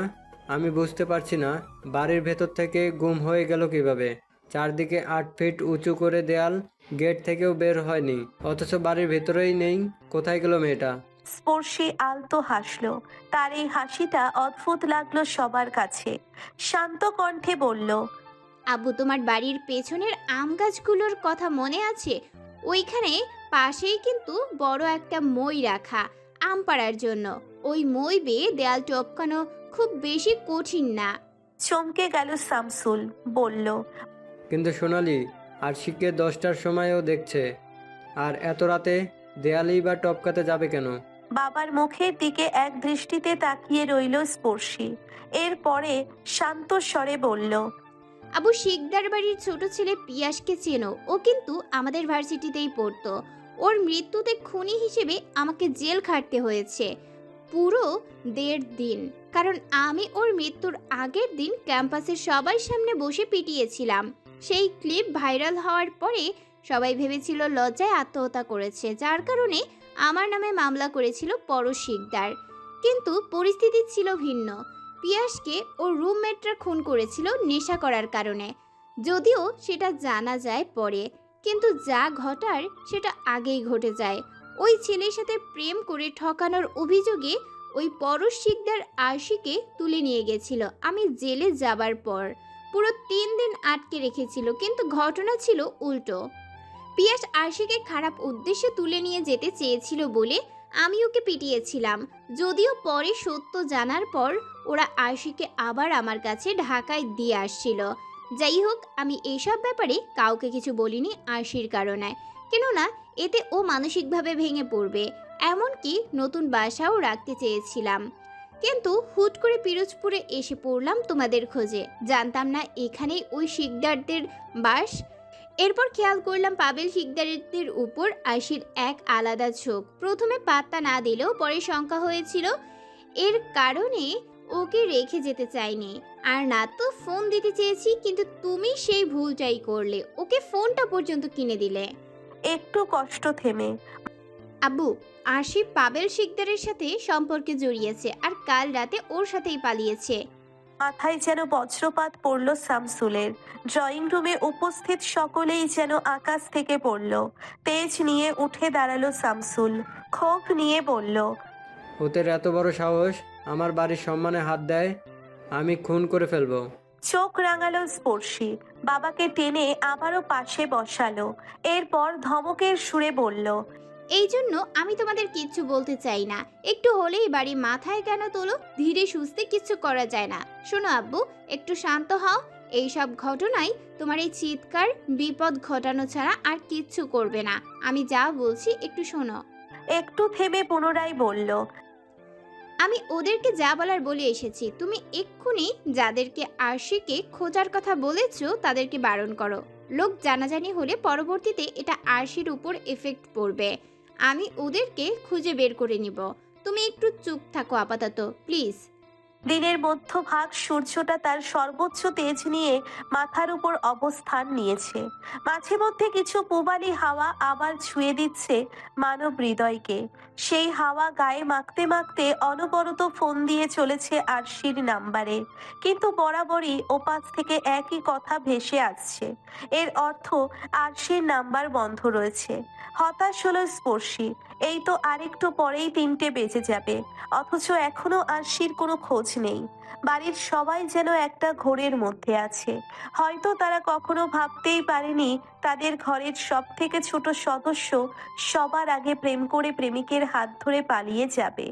আমি বুঝতে পারছি না বাড়ির ভেতর থেকে গুম হয়ে গেল কিভাবে। চারদিকে 8 ফিট উঁচু করে দেয়াল, গেট থেকেও বের হয়নি, অথচ বাড়ির ভেতরেই নেই। কোথায় গেল মেয়েটা? স্পর্শী আলতো হাসলো। তার এই হাসিটা অদ্ভুত লাগলো সবার কাছে। শান্ত কণ্ঠে বলল, আব্বু, তোমার বাড়ির পেছনের আম গাছগুলোর কথা মনে আছে? ওইখানে পাশেই কিন্তু বড় একটা মই রাখা, আম পাড়ার জন্য। ওই মই বেয়ে দেয়াল টপকানো খুব বেশি কঠিন না। চমকে গেল শামসুল, বলল, কিন্তু সোনালি আরশিকে 10টার সময়ও দেখছে, আর এত রাতে দেয়ালেই বা টপকাতে যাবে কেন? বাবার মুখের দিকে এক দৃষ্টিতে তাকিয়ে রইল স্পর্শী। এরপরে শান্ত স্বরে বলল, আবু শিকদার বাড়ির ছোট ছেলে পিয়াসকে চেনো? ও কিন্তু আমাদের ভার্সিটিতেই পড়তো। ওর মৃত্যুতে খুনি হিসেবে আমাকে জেল খাটতে হয়েছে পুরো 1.5 দিন, কারণ আমি ওর মৃত্যুর আগের দিন ক্যাম্পাসের সবার সামনে বসে পিটিয়েছিলাম। সেই ক্লিপ ভাইরাল হওয়ার পরে সবাই ভেবেছিল লজ্জায় আত্মহত্যা করেছে, যার কারণে আমার নামে মামলা করেছিল পরশ শিকদার। কিন্তু পরিস্থিতি ছিল ভিন্ন। পিয়াসকে ওর রুমমেটরা খুন করেছিল নেশা করার কারণে, যদিও সেটা জানা যায় পরে, কিন্তু যা ঘটার সেটা আগেই ঘটে যায়। ওই ছেলের সাথে প্রেম করে ঠকানোর অভিযোগে ওই পরশ শিকদার আরশিকে তুলে নিয়ে গেছিল আমি জেলে যাবার পর। পুরো 3 দিন আটকে রেখেছিল, কিন্তু ঘটনা ছিল উল্টো। পিয়াস আরশিকে খারাপ উদ্দেশ্যে তুলে নিয়ে যেতে চেয়েছিল বলে আমি ওকে পিটিয়েছিলাম, যদিও পরে সত্য জানার পর ওরা আরশিকে আবার আমার কাছে ঢাকায় দিয়ে আসছিল। যাই হোক, আমি এইসব ব্যাপারে কাউকে কিছু বলিনি আরশির কারণে, কেননা এতে ও মানসিকভাবে ভেঙে পড়বে। এমনকি নতুন বাসাও রাখতে চেয়েছিলাম, কিন্তু হুট করে পিরোজপুরে এসে পড়লাম তোমাদের খোঁজে। জানতাম না এখানেই ওই শিকদারদের বাস। এরপর খেয়াল করলাম পাবেল শিকদারদের উপর আরশির এক আলাদা ঝোঁক। প্রথমে পাত্তা না দিলেও পরে শঙ্কা হয়েছিল, এর কারণে ওকে রেখে যেতে চাইনি। আর না তো ফোন দিতে চেয়েছি, কিন্তু তুমি সেই ভুলটাই করলে, ওকে ফোনটা পর্যন্ত কিনে দিলে। একটু কষ্ট থেমে, আব্বু, আরশি পাবেল শিকদারের সাথে সম্পর্কে জড়িয়েছে আর কাল রাতে ওর সাথেই পালিয়েছে। মাথায় যেন বজ্রপাত পড়ল শামসুলের। ড্রয়িং রুমে উপস্থিত সকলেই যেন আকাশ থেকে পড়ল। তেজ নিয়ে উঠে দাঁড়ালো শামসুল, ক্ষোভ নিয়ে বলল, ওদের এত বড় সাহস আমার বাড়ির সম্মানে হাত দেয়, আমি খুন করে ফেলবো। চোখ রাঙালো স্পর্শী, বাবাকে টেনে আবারও পাশে বসালো। এরপর ধমকের সুরে বলল, এই জন্য আমি তোমাদের কিচ্ছু বলতে চাই না। একটু হলেই বাড়ি মাথায় কেন তোলো? ধীরে সুস্থে কিচ্ছু করা যায় না। শোনো আব্বু, একটু শান্ত হও। এইসব ঘটনায় তোমার এই চিৎকার বিপদ ঘটানো ছাড়া আর কিচ্ছু করবে না। আমি যা বলছি একটু শোনো। একটু থেমে পুনরায় বলল, আমি ওদেরকে যা বলার বলে এসেছি। তুমি এক্ষুনি যাদেরকে আরশিকে খোঁজার কথা বলেছো তাদেরকে বারণ করো। লোক জানাজানি হলে পরবর্তীতে এটা আরশির উপর এফেক্ট পড়বে। আমি ওদেরকে খুঁজে বের করে নিব। তুমি একটু চুপ থাকো আপাতত প্লিজ। দিনের মধ্যভাগ সূর্যটা তার সর্বোচ্চ তেজ নিয়ে মাথার উপর অবস্থান নিয়েছে। মাঝে মধ্যে কিছু পূবালি হাওয়া আবার ছুঁয়ে দিচ্ছে মানব হৃদয়কে। সেই হাওয়া গায়ে মাখতে মাখতে অনবরত ফোন দিয়ে চলেছে আরশির নাম্বারে, কিন্তু বরাবরই ওপাশ থেকে একই কথা ভেসে আসছে। এর অর্থ আরশির নাম্বার বন্ধ রয়েছে। হতাশ হলো স্পর্শী। এই তো আরেকটু পরেই 3টে বেজে যাবে, অথচ এখনো আরশির কোনো খোঁজ নেই। বাড়ির সবাই যেন একটা ঘোরের মধ্যে আছে। হয়তো তারা কখনো ভাবতেই পারেনি তাদের ঘরের সব থেকে ছোট সদস্য সবার আগে প্রেম করে প্রেমিকের হাত ধরে পালিয়ে যাবে।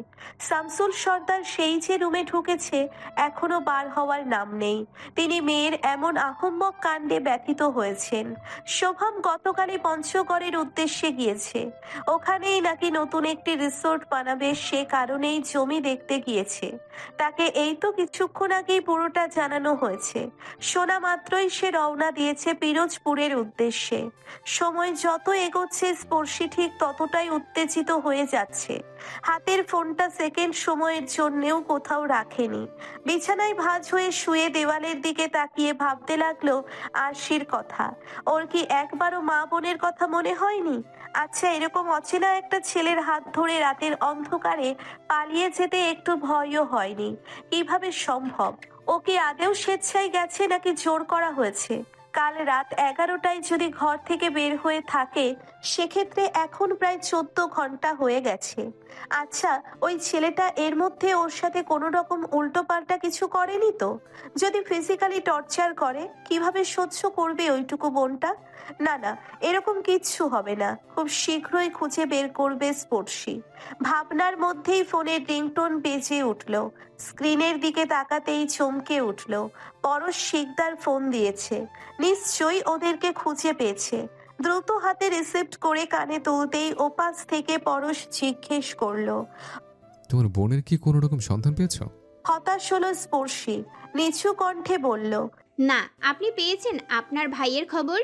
শামসুল সর্দার সেই যে রুমে ঢুকেছে এখনো বার হওয়ার নাম নেই। তিনি মেয়ের এমন আহম্মক কাণ্ডে ব্যথিত হয়েছেন। শোভাম গতকালে পঞ্চগড়ের উদ্দেশ্যে গিয়েছে। ওখানেই নাকি নতুন একটি রিসোর্ট বানাবে, সে কারণেই জমি দেখতে গিয়েছে। তাকে এই তো কিছুক্ষণ আগেই পুরোটা জানানো হয়েছে। শোনা মাত্রই সে রওনা দিয়েছে পিরোজপুরের উদ্দেশ্যে। সময় যত এগোচ্ছে স্পর্শী ঠিক ততটাই উত্তেজিত হয়ে যাচ্ছে। হাতের ফোনটা সেকেন্ড সময়ের জন্যেও কোথাও রাখেনি। বিছানায় ভাঁজ হয়ে শুয়ে দেওয়ালের দিকে তাকিয়ে ভাবতে লাগলো আরশির কথা। ওর কি একবারও মা বোনের কথা মনে হয়নি? আচ্ছা, এরকম অচেনা একটা ছেলের হাত ধরে রাতের অন্ধকারে পালিয়ে যেতে একটু ভয়ও হয়নি? কিভাবে সম্ভব? ও কি আদেও স্বেচ্ছায় গেছে নাকি জোর করা হয়েছে? কাল রাত 11টায় যদি ঘর থেকে বের হয়ে থাকে সেক্ষেত্রে এখন প্রায় 14 ঘন্টা হয়ে গেছে। আচ্ছা, ওই ছেলেটা এর মধ্যে ওর সাথে কোনো রকম উল্টোপাল্টা কিছু করেনি তো? যদি ফিজিক্যালি টর্চার করে, কিভাবে সহ্য করবে ওইটুকু বোনটা? না না, এরকম কিচ্ছু হবে না, খুব শীঘ্রই খুঁজে বের করবে স্পর্শী। ভাবনার মধ্যেই ফোনের রিংটোন বেজে উঠল। স্ক্রিনের দিকে তাকাতেই চমকে উঠল। পরশ শিকদার ফোন দিয়েছে, নিশ্চয়ই ওদেরকে খুঁজে পেয়েছে। দ্রুত হাতে রিসিপ্ট করে কানে তুলতেই ওপাশ থেকে পরশ জিজ্ঞেস করলো। তোমার বোনের কি কোনো রকম সন্ধান পেয়েছো? হতাশ হলো স্পর্শী, নিচু কণ্ঠে বলল। না, আপনি পেয়েছেন আপনার ভাইয়ের খবর?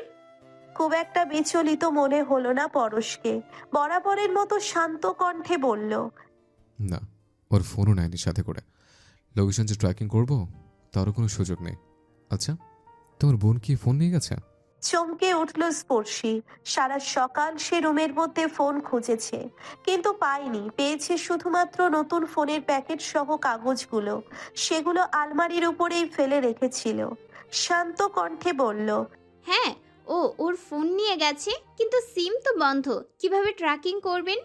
খুব একটা বিচলিত মনে হলো না পরশকে, বরাবরের মতো শান্ত কণ্ঠে বলল। না, ওর ফোনও নেয়নি সাথে করে। লোকেশন যে ট্র্যাকিং করবো তারও কোনো সুযোগ নেই। আচ্ছা, তোমার বোন কি ফোন নিয়ে গেছে? চমকে উঠল স্পর্শী। সারা সকাল সে রুমের মধ্যে ফোন খুঁজেছে, কিন্তু পায়নি। পেয়েছে শুধুমাত্র নতুন ফোনের প্যাকেট সহ কাগজগুলো। সেগুলো আলমারির উপরেই ফেলে রেখেছিল। শান্ত কণ্ঠে বলল। হ্যাঁ, ওর ফোন নিয়ে গেছে, কিন্তু সিম তো বন্ধ, কিভাবে ট্র্যাকিং করবেন?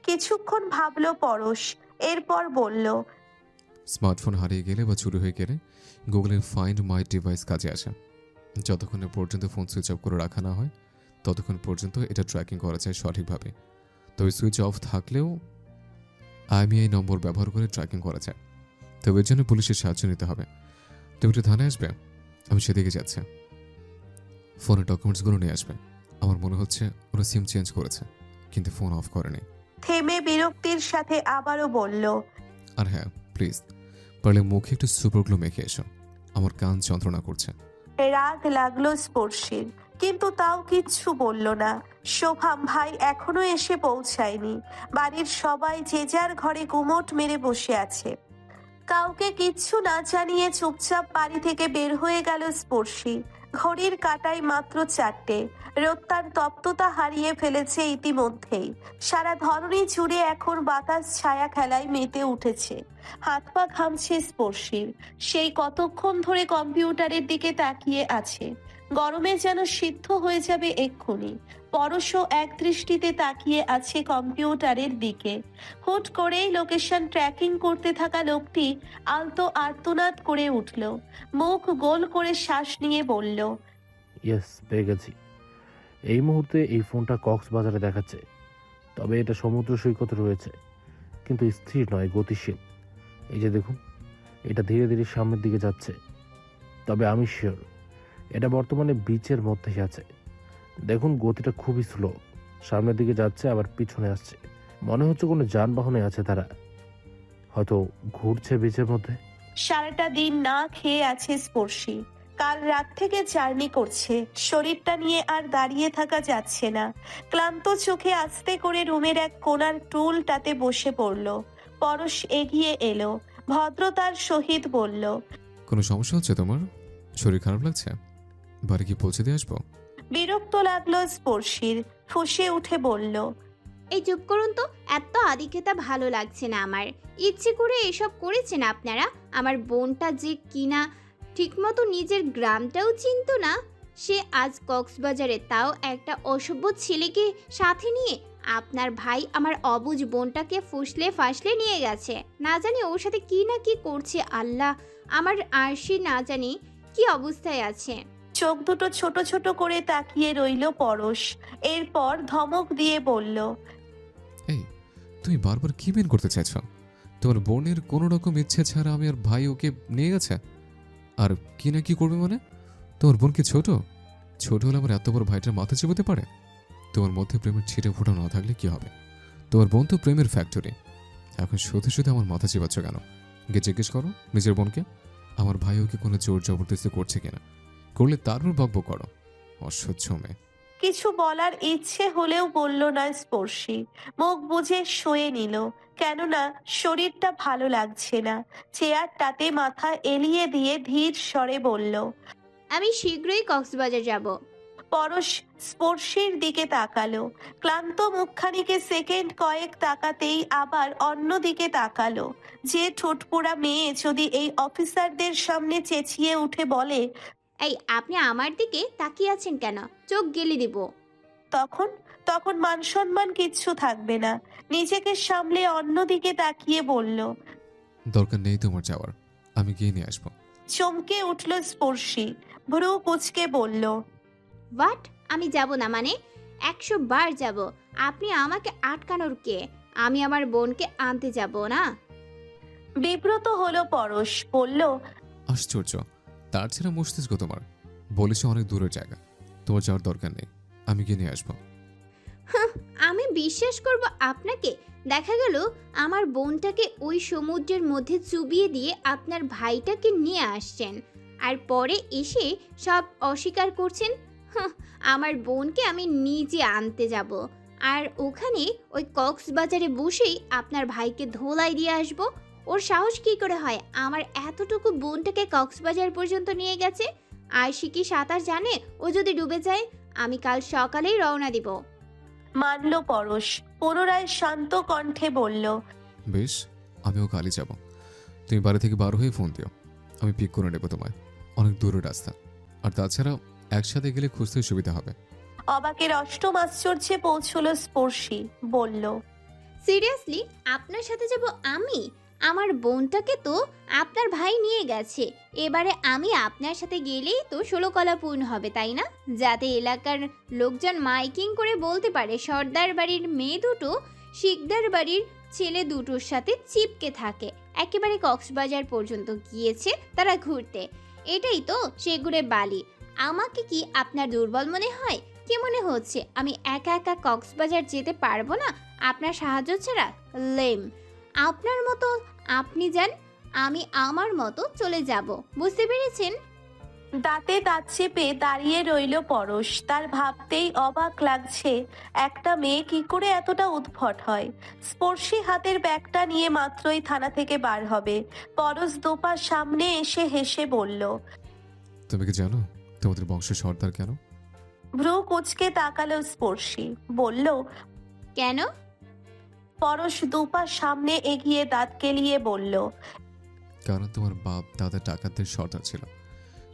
কিছুক্ষণ ভাবলো পরশ, এরপর বলল। স্মার্টফোন হারিয়ে গেলে বা চুরি হয়ে গেলে গুগলের ফাইন্ড মাই ডিভাইস কাজে আসে। যতক্ষণ পর্যন্ত ফোন সুইচ অফ করে রাখা না হয় ততক্ষণ পর্যন্ত এটা ট্র্যাকিং করা যায় সঠিকভাবে। তবে সুইচ অফ থাকলেও IMEI নম্বর ব্যবহার করে ট্র্যাকিং করা যায়। তবে এর জন্য পুলিশের সাহায্য নিতে হবে। তুমি একটু থানায় আসবে, আমি সেদিকে যাচ্ছি। ফোনের ডকুমেন্টসগুলো নিয়ে আসবে। আমার মনে হচ্ছে ওরা সিম চেঞ্জ করেছে, কিন্তু ফোন অফ করেনি। থেমে বিরক্তির সাথে আবারও বলল। আর হ্যাঁ, প্লিজ পারলে মুখে একটু সুপারগ্লো মেখে এসো, আমার কান যন্ত্রণা করছে। রাগ লাগলো স্পর্শীর, কিন্তু তাও কিচ্ছু বলল না। শোভাম ভাই এখনো এসে পৌঁছায়নি। বাড়ির সবাই যে যার ঘরে গুমোট মেরে বসে আছে। কাউকে কিচ্ছু না জানিয়ে চুপচাপ বাড়ি থেকে বের হয়ে গেল স্পর্শী। ঘড়ির কাঁটায় মাত্র 4টে। রোদ তার তপ্ততা হারিয়ে ফেলেছে ইতিমধ্যেই। সারা ধরনী জুড়ে এখন বাতাস ছায়া খেলায় মেতে উঠেছে। হাত পা ঘামছে স্পর্শীর। সেই কতক্ষণ ধরে কম্পিউটারের দিকে তাকিয়ে আছে, গরমে যেন সিদ্ধ হয়ে যাবে এক্ষুনি। পরশও এক দৃষ্টিতে তাকিয়ে আছে কম্পিউটারের দিকে। হুট করেই লোকেশন ট্র্যাকিং করতে থাকা লোকটি আলতো আর্তনাদ করে উঠল। মুখ গোল করে শ্বাস নিয়ে বলল। ইয়েস, পেয়ে গেছি। এই মুহূর্তে এই ফোনটা কক্সবাজারে দেখাচ্ছে, তবে এটা সমুদ্র সৈকতে রয়েছে, কিন্তু স্থির নয়, গতিশীল। এই যে দেখুন, এটা ধীরে ধীরে সামনের দিকে যাচ্ছে। তবে আমি শিওর এটা বর্তমানে বিচের মধ্যেই আছে। দেখুন, গতিটা খুবই স্লো, সামনের দিকে যাচ্ছে আবার পিছনে আসছে। মনে হচ্ছে কোনো যানবাহনে আছে তারা, হয়তো ঘুরছে বিচের মধ্যে। সারাটা দিন না খেয়ে আছে স্পর্শী। কাল রাত থেকে জার্নি করছে, শরীরটা নিয়ে আর দাঁড়িয়ে থাকা যাচ্ছে না। ক্লান্ত চোখে আস্তে করে রুমের এক কোণার টুলটাতে বসে পড়ল। পরশ এগিয়ে এলো, ভদ্রতার সহিত বলল। কোনো সমস্যা হচ্ছে তোমার? শরীর খারাপ লাগছে? বাড়ি কি পৌঁছে দিয়ে আসবো? বিরক্ত লাগলো স্পর্শীর, ফুঁসে উঠে বলল। এই চুপ করুন তো, এত আদিক্ষেতা ভালো লাগছে না আমার। ইচ্ছে করে এসব করেছেন আপনারা? আমার বোনটা যে কিনা ঠিকমতো নিজের গ্রামটাও চিনত না, সে আজ কক্সবাজারে, তাও একটা অসভ্য ছেলেকে সাথে নিয়ে। আপনার ভাই আমার অবুঝ বোনটাকে ফুসলে ফাসলে নিয়ে গেছে, না জানি ওর সাথে কি না কি করছে। আল্লাহ, আমার আরশি না জানি কি অবস্থায় আছে। চোখ দুটো ছোট ছোট করে তাকিয়ে রইল পরশ। এরপর ধমক দিয়ে বলল। এই, তুমি বারবার কি মেন করতে চাইছ? তোমার বোনের কোনো রকম ইচ্ছে ছাড়া আমি আর ভাই ওকে নিয়ে গেছে, আর কি না কি করবে মানে? তোমার বোন কি ছোট? ছোট হলে আমার এত বড় ভাইটার মাথা চিবোতে পারে? তোমার মধ্যে প্রেমের ছিটে ফোটা না থাকলে কি হবে? তোমার বোন তো প্রেমের ফ্যাক্টরি। এখন শুধু শুধু আমার মাথা চিবাচ্ছ কেন? গিয়ে জিজ্ঞেস করো নিজের বোনকে, আমার ভাই ওকে কোনো জোর জবরদস্তি করছে কিনা। করলে তারপর বকবক করো, অসহ্য মেয়ে। কিছু বলার ইচ্ছে হলেও বলল না স্পর্শী। মুখ বুজে শুয়ে নিল, কেননা শরীরটা ভালো লাগছে না। চেয়ারটাতে মাথা এলিয়ে দিয়ে ধীর স্বরে বলল। আমি শীঘ্রই কক্সবাজার যাব। পরশ স্পর্শীর দিকে তাকালো। ক্লান্ত মুখখানিকে সেকেন্ড কয়েক তাকাতেই আবার অন্য দিকে তাকালো। যে ঠোঁটপোড়া মেয়ে যদি এই অফিসারদের সামনে চেঁচিয়ে উঠে বলে, এই, আপনি আমার দিকে তাকিয়ে আছেন কেন? চোখ গেলে দিব। তখন তখন মান সম্মান কিচ্ছু থাকবে না। নিজেকে সামলে অন্যদিকে তাকিয়ে বলল। দরকার নেই তোমার যাওয়ার, আমি গিয়ে নিয়ে আসবো। চমকে উঠল স্পর্শী, ভ্রু কুঁচকে বলল। হোয়াট? আমি যাব না মানে? 100 বার যাব। আপনি আমাকে আটকানোর কে? আমি আমার বোনকে আনতে যাব না। বিব্রত হলো পরশ, বলল। আশ্চর্য, তার ছেড়া মস্তিষ্ক তোমার। বলেছে অনেক দূরের জায়গা, তোমার যাওয়ার দরকার নেই, আমি গিয়ে নিয়ে আসবো। আমি বিশ্বাস করব আপনাকে? দেখা গেল আমার বোনটাকে ওই সমুদ্রের মধ্যে চুবিয়ে দিয়ে আপনার ভাইটাকে নিয়ে আসছেন, আর পরে এসে সব অস্বীকার করছেন। আমার বোনকে আমি নিজে আনতে যাব, আর ওখানে ওই কক্সবাজারে বসেই আপনার ভাইকে ধোলাই দিয়ে আসব। ওর সাহস কি করে হয় আমার এতটুকু বোনটাকে কক্সবাজার পর্যন্ত নিয়ে গেছে? আর সে কি সাঁতার জানে? ও যদি ডুবে যায়, আমি কাল সকালেই রওনা দিব। মানল পরশ, পুনরায় শান্ত কণ্ঠে বলল। বেশ, আমিও কালই যাব। তুমি বাড়ি থেকে বার হয়ে ফোন দিও, আমি পিক করে নেবো তোমায়। অনেক দূরের রাস্তা, আর তাছাড়া একসাথে গেলে খুঁজতে সুবিধা হবে। অবাকের অষ্টম আশ্চর্যে পৌঁছল স্পর্শী, বলল। সিরিয়াসলি আপনার সাথে যাব আমি? আমার বোনটাকে তো আপনার ভাই নিয়ে গেছে, এবারে আমি আপনার সাথে গেলেই তো 16 কলা পূর্ণ হবে, তাই না? যাতে এলাকার লোকজন মাইকিং করে বলতে পারে সর্দার বাড়ির মেয়ে দুটো শিকদার বাড়ির ছেলে দুটোর সাথে চিপকে থাকে, একেবারে কক্সবাজার পর্যন্ত গিয়েছে তারা ঘুরতে। এটাই তো সেগুড়ে বালি। আমাকে কি আপনার দুর্বল মনে হয়? কি মনে হচ্ছে আমি একা একা কক্সবাজার যেতে পারবো না আপনার সাহায্য ছাড়া? লেম। আপনার মতো আপনি যান, আমি আমার মতো চলে যাব, বুঝতে পেরেছেন? দাঁতে দাঁত চেপে দাঁড়িয়ে রইল পরশ। তার ভাবতেই অবাক লাগছে, একটা মেয়ে কি করে এতটা উদ্ভট হয়। স্পর্শী হাতের ব্যাগটা নিয়ে মাত্রই থানা থেকে বার হবে, পরশ দোপা সামনে এসে হেসে বলল। তুমি কি জানো তোমাদের বংশের সর্দার কেন? ভ্রু কুচকে তাকালো স্পর্শী, বলল। কেন? পরশ দুপা সামনে এগিয়ে দাঁত কেলিয়ে বলল। কারণ তোমার বাপ দাদা ডাকাতদের সর্দার ছিল,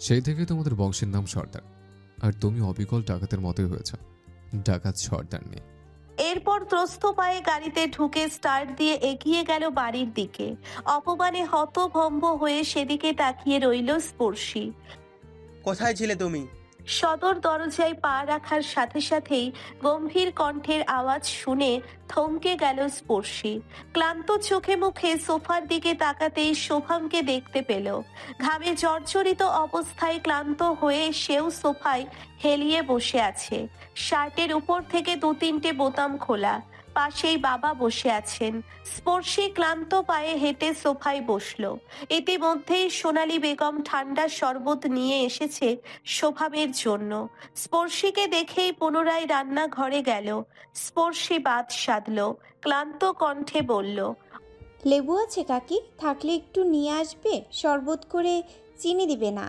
সেই থেকে তোমাদের বংশের নাম সর্দার। আর তুমি অবিকল ডাকাতের মতোই হয়েছ, ডাকাত সর্দার নেই। এরপর ত্রস্ত পায়ে গাড়িতে ঢুকে স্টার্ট দিয়ে এগিয়ে গেল বাড়ির দিকে। অপমানে হতভম্ব হয়ে সেদিকে তাকিয়ে রইল স্পর্শী। কোথায় ছিলে তুমি? সদর দরজায় পা রাখার সাথে সাথেই গম্ভীর কণ্ঠের আওয়াজ শুনে থমকে গেল স্পর্শী। ক্লান্ত চোখে মুখে সোফার দিকে তাকাতেই শোভামকে দেখতে পেল। ঘামে জর্জরিত অবস্থায় ক্লান্ত হয়ে সেও সোফায় হেলিয়ে বসে আছে। শার্টের উপর থেকে 2-3টে বোতাম খোলা। পাশেই বাবা বসে আছেন। স্পর্শী ক্লান্ত পায়ে হেঁটে সোফায় বসলো। ইতিমধ্যেই সোনালী বেগম ঠান্ডা শরবত নিয়ে এসেছে শোভামের জন্য। স্পর্শীকে দেখেই পুনরায় রান্নাঘরে গেল। স্পর্শী বাদ সাধল, ক্লান্ত কণ্ঠে বলল। লেবু আছে কাকি? থাকলে একটু নিয়ে আসবে, শরবত করে। চিনি দিবে না,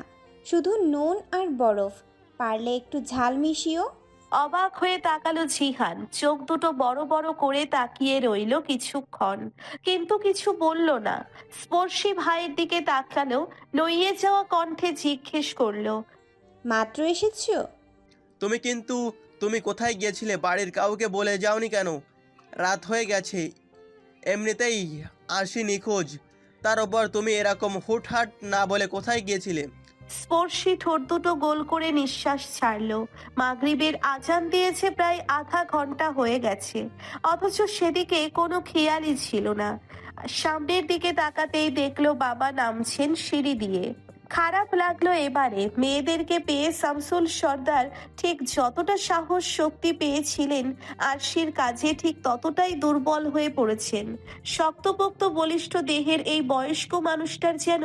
শুধু নুন আর বরফ, পারলে একটু ঝাল মিশিও। অবাক হয়ে তাকালো জিহান, চোখ দুটো বড় বড় করে তাকিয়ে রইল কিছুক্ষণ, কিন্তু কিছু বলল না। স্পর্শী ভাইয়ের দিকে তাকালো, নইয়ে যাওয়া কণ্ঠে জিজ্ঞেস করলো। মাত্র এসেছো? তুমি কোথায় গিয়েছিলে? বাড়ির কাউকে বলে যাওনি কেন? রাত হয়ে গেছে, এমনিতেই আরশি নিখোঁজ, তার উপর তুমি এরকম হুটহাট না বলে কোথায় গিয়েছিলে? স্পর্শী ঠোঁট দুটো গোল করে নিঃশ্বাস ছাড়লো। মাগরিবের আজান দিয়েছে প্রায় আধা ঘন্টা হয়ে গেছে, অথচ সেদিকে কোনো খেয়ালই ছিল না। সামনের দিকে তাকাতেই দেখলো বাবা নামছেন সিঁড়ি দিয়ে। খারাপ লাগলো এবারে। মেয়েদেরকে পেয়ে শামসুল সর্দার ঠিক যতটা সাহস শক্তি পেয়েছিলেন, আরশির কাজে ঠিক ততটাই দুর্বল হয়ে পড়েছেন। শক্তপোক্ত বলিষ্ঠ দেহের এই বয়স্ক মানুষটার যেন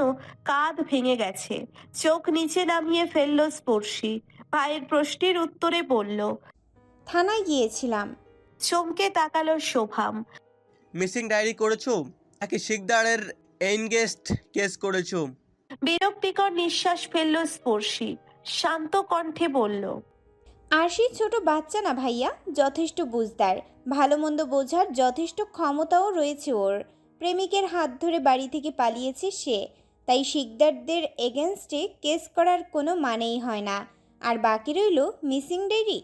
কাঁধ ভেঙে গেছে। চোখ নিচে নামিয়ে ফেলল স্পর্শী। ভাইয়ের প্রশ্নের উত্তরে বলল। থানায় গিয়েছিলাম। চমকে তাকালো শোভাম। মিসিং ডায়েরি করেছো নাকি শিকদারের এনগেস্ট কেস করেছো? বিরক্তিকর নিঃশ্বাস ফেলল স্পর্শী, শান্ত কণ্ঠে বলল। আরশি ছোট বাচ্চা না ভাইয়া, যথেষ্ট বুঝদার, ভালো মন্দ বোঝার যথেষ্ট ক্ষমতাও রয়েছে ওর। প্রেমিকের হাত ধরে বাড়ি থেকে পালিয়েছে সে, তাই শিকদারদের এগেনস্টে কেস করার কোনো মানেই হয় না। আর বাকি রইল মিসিং ডায়েরি।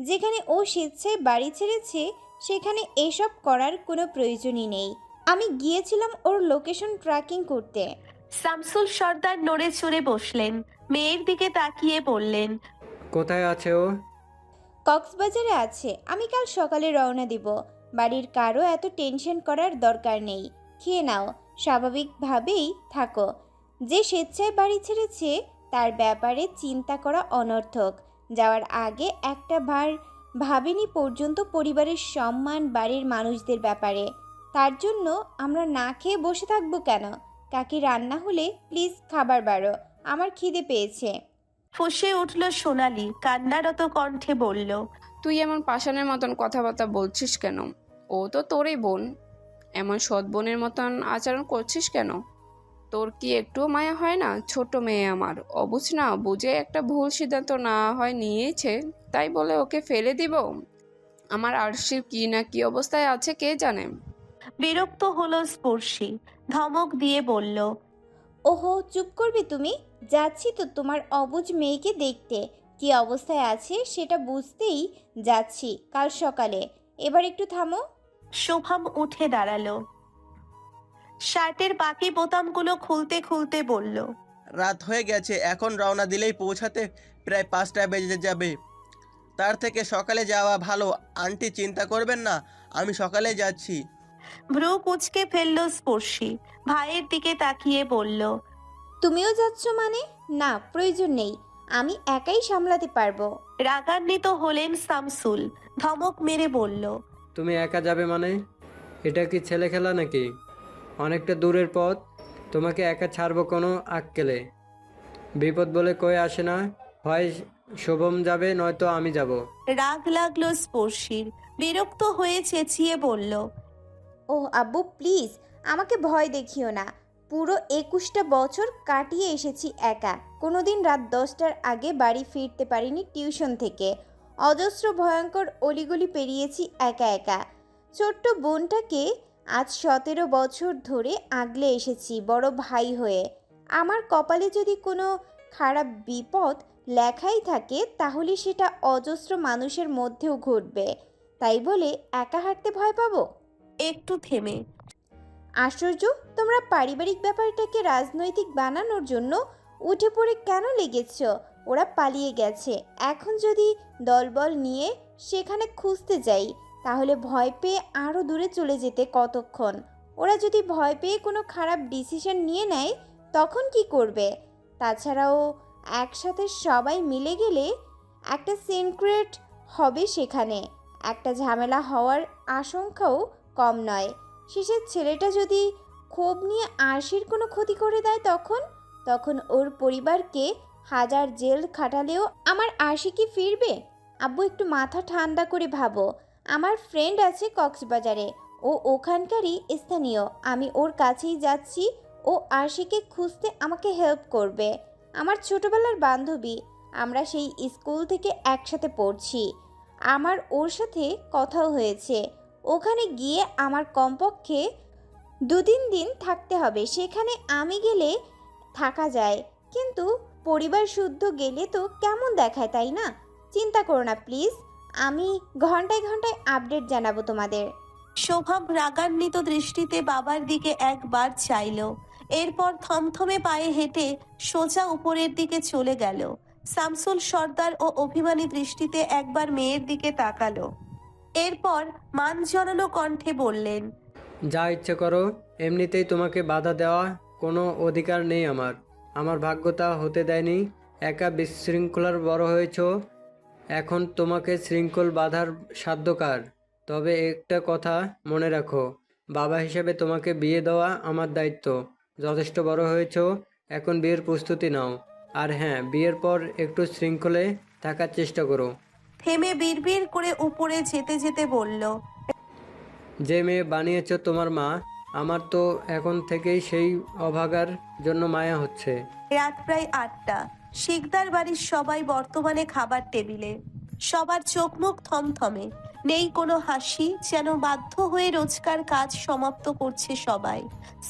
যেখানে ও স্বেচ্ছায় বাড়ি ছেড়েছে সেখানে এসব করার কোনো প্রয়োজনই নেই। আমি গিয়েছিলাম ওর লোকেশন ট্র্যাকিং করতে। শামসুল সর্দার নড়ে চড়ে বসলেন, মেয়ের দিকে তাকিয়ে বললেন, কোথায় আছে ও? কক্সবাজারে আছে। আমি কাল সকালে রওনা দিব। বাড়ির কারো এত টেনশন করার দরকার নেই। খেয়ে নাও, স্বাভাবিকভাবেই থাকো। যে স্বেচ্ছায় বাড়ি ছেড়েছে তার ব্যাপারে চিন্তা করা অনর্থক। যাওয়ার আগে একটা বার ভাবেনি পর্যন্ত পরিবারের সম্মান, বাড়ির মানুষদের ব্যাপারে। তার জন্য আমরা না খেয়ে বসে থাকবো কেন? কাকি রান্না হলে প্লিজ খাবার বাড়ো, আমার খিদে পেয়েছে। ফুঁসে উঠল সোনালি, কান্নারত কণ্ঠে বলল, তুই এমন পাষাণের মতন কথাবার্তা বলছিস কেন? ও তো তোরই বোন, এমন সৎ বোনের মতন আচরণ করছিস কেন? তোর কি একটুও মায়া হয় না? ছোট মেয়ে আমার, অবুঝ না বুঝে একটা ভুল সিদ্ধান্ত না হয় নিয়েছে, তাই বলে ওকে ফেলে দিব? আমার আরশির কি না কি অবস্থায় আছে কে জানে। বিরক্ত হলো স্পর্শী, ধমক দিয়ে বলল, ওহো, চুপ করবে তুমি? যাচ্ছি তো তোমার অবুঝ মেয়েকে দেখতে। কি অবস্থায় আছে সেটা বুঝতেই যাচ্ছি কাল সকালে। এবার একটু থামো। শোভাম উঠে দাঁড়ালো, শার্টের বাকি বোতামগুলো খুলতে খুলতে বলল, রাত হয়ে গেছে, এখন রওনা দিলেই পৌঁছাতে প্রায় 5টা বেজে যাবে। তার থেকে সকালে যাওয়া ভালো। আন্টি চিন্তা করবেন না, আমি সকালে যাচ্ছি। ভ্রু কুঁচকে ফেলল স্পর্শী, ভাইয়ের দিকে তাকিয়ে বলল, তুমিও যাচ্ছ মানে? না, প্রয়োজন নেই, আমি একাই সামলাতে পারবো। রাগান্বিত হলেন শামসুল, ধমক মেরে বলল, তুমি একা যাবে মানে? এটা কি ছেলে খেলা নাকি? অনেকটা দূরের পথ, তোমাকে একা ছাড়বো কোনো আক্কেলে? বিপদ বলে কয়ে আসে না, হয় শুভম যাবে নয়তো আমি যাব। রাগ লাগলো স্পর্শীর, বিরক্ত হয়ে চেঁচিয়ে বলল, ওহ আব্বু প্লিজ, আমাকে ভয় দেখিও না। পুরো 21টা বছর কাটিয়ে এসেছি একা। কোনোদিন রাত 10টার আগে বাড়ি ফিরতে পারিনি টিউশন থেকে। অজস্র ভয়ঙ্কর অলিগলি পেরিয়েছি একা একা। ছোট্ট বোনটাকে আজ 17 বছর ধরে আগলে এসেছি বড় ভাই হয়ে। আমার কপালে যদি কোনো খারাপ বিপদ লেখাই থাকে তাহলে সেটা অজস্র মানুষের মধ্যেও ঘটবে। তাই বলে একা হাঁটতে ভয় পাবো? একটু থেমে, আশ্চর্য, তোমরা পারিবারিক ব্যাপারটাকে রাজনৈতিক বানানোর জন্য উঠে পড়ে কেন লেগেছ? ওরা পালিয়ে গেছে। এখন যদি দলবল নিয়ে সেখানে খুঁজতে যাই তাহলে ভয় পেয়ে আরও দূরে চলে যেতে কতক্ষণ? ওরা যদি ভয় পেয়ে কোনো খারাপ ডিসিশন নিয়ে নেয় তখন কি করবে? তাছাড়াও একসাথে সবাই মিলে গেলে একটা সিক্রেট হবে, সেখানে একটা ঝামেলা হওয়ার আশঙ্কাও কম নয়। শেষের ছেলেটা যদি ক্ষোভ নিয়ে আরশির কোনো ক্ষতি করে দেয় তখন ওর পরিবারকে হাজার জেল খাটালেও আমার আরশি কি ফিরবে? আব্বু একটু মাথা ঠান্ডা করে ভাবো। আমার ফ্রেন্ড আছে কক্সবাজারে, ও ওখানকারই স্থানীয়। আমি ওর কাছেই যাচ্ছি, ও আরশিকে খুঁজতে আমাকে হেল্প করবে। আমার ছোটবেলার বান্ধবী, আমরা সেই স্কুল থেকে একসাথে পড়ছি। আমার ওর সাথে কথাও হয়েছে। ওখানে গিয়ে আমার কমপক্ষে 2-3 দিন থাকতে হবে। সেখানে আমি গেলে থাকা যায়, কিন্তু পরিবার শুদ্ধ গেলে তো কেমন দেখায়, তাই না? চিন্তা করো না প্লিজ, আমি ঘন্টায় ঘন্টায় আপডেট জানাবো তোমাদের। শোভাম রাগান্বিত দৃষ্টিতে বাবার দিকে একবার চাইল, এরপর থমথমে পায়ে হেঁটে সোজা উপরের দিকে চলে গেল। শামসুল সর্দার ও অভিমানী দৃষ্টিতে একবার মেয়ের দিকে তাকালো, এরপর মান জড়ানো কণ্ঠে বললেন, যা ইচ্ছে করো, এমনিতেই তোমাকে বাধা দেওয়া কোনো অধিকার নেই আমার। আমার ভাগ্যতা হতে দেয়নি। একা বিশৃঙ্খলার বড় হয়েছ, এখন তোমাকে শৃঙ্খল বাঁধার সাধ্য কার? তবে একটা কথা মনে রাখো, বাবা হিসেবে তোমাকে বিয়ে দেওয়া আমার দায়িত্ব। যথেষ্ট বড় হয়েছ, এখন বিয়ের প্রস্তুতি নাও। আর হ্যাঁ, বিয়ের পর একটু শৃঙ্খলে থাকার চেষ্টা করো। থেমে বিড়বিড় করে উপরে যেতে যেতে বলল, যে মেয়ে বানিয়েছ তোমার মা, আমার তো এখন থেকেই সেই অভাগার জন্য মায়া হচ্ছে। রাত প্রায় 8টা। শিকদার বাড়ির সবাই বর্তমানে খাবার টেবিলে। সবার চোখ মুখ থমথমে, নেই কোনো হাসি, যেন বাধ্য হয়ে রোজকার কাজ সমাপ্ত করছে সবাই।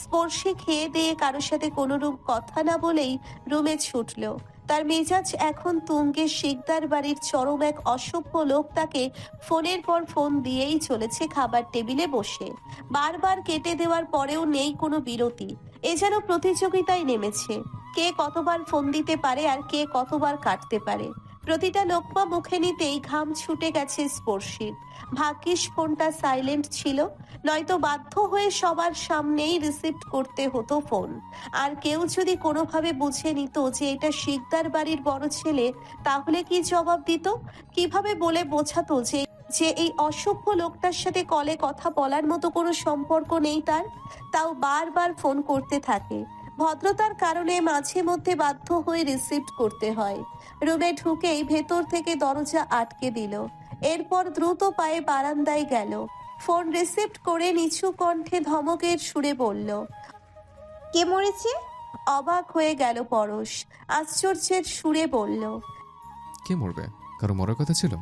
স্পর্শে খেয়ে দিয়ে কারোর সাথে কোনোরূপ কথা না বলেই রুমে ছুটল। তার মেজাজ এখন তুঙ্গে। শিকদার বাড়ির চরম এক অসভ্য লোক তাকে ফোনের পর ফোন দিয়েই চলেছে খাবার টেবিলে বসে। বারবার কেটে দেওয়ার পরেও নেই কোনো বিরতি। এ যেন প্রতিযোগিতায় নেমেছে, কে কতবার ফোন দিতে পারে আর কে কতবার কাটতে পারে। প্রতিটা লোকমা মুখে নিতেই ঘাম ছুটে গেছে স্পর্শীর। ভাগ্যিস ফোনটা সাইলেন্ট ছিল, নয়তো বাধ্য হয়ে সবার সামনেই রিসিভ করতে হতো ফোন। আর কেউ যদি কোনোভাবে বুঝে নিত যে এটা শিকদার বাড়ির বড় ছেলে, তাহলে কি জবাব দিত? কিভাবে বলে বোঝাতো যে যে এই অসভ্য লোকটার সাথে কলে কথা বলার মতো কোনো সম্পর্ক নেই তার? তাও বারবার ফোন করতে থাকে। ভদ্রতার কারণে মাঝে মধ্যে বাধ্য হয়ে রিসিভ করতে হয়। রুমে ঢুকেই ভেতর থেকে দরজা আটকে দিল। এরপর দ্রুত পায়ে বারান্দায় গেল। ফোন রিসিভ করে নিচু কণ্ঠে ধমকের সুরে বলল। কে মরেছে? অবাক হয়ে গেল পরশ। আশ্চর্যের সুরে বলল। কে মরবে? কারো মরার কথা ছিল?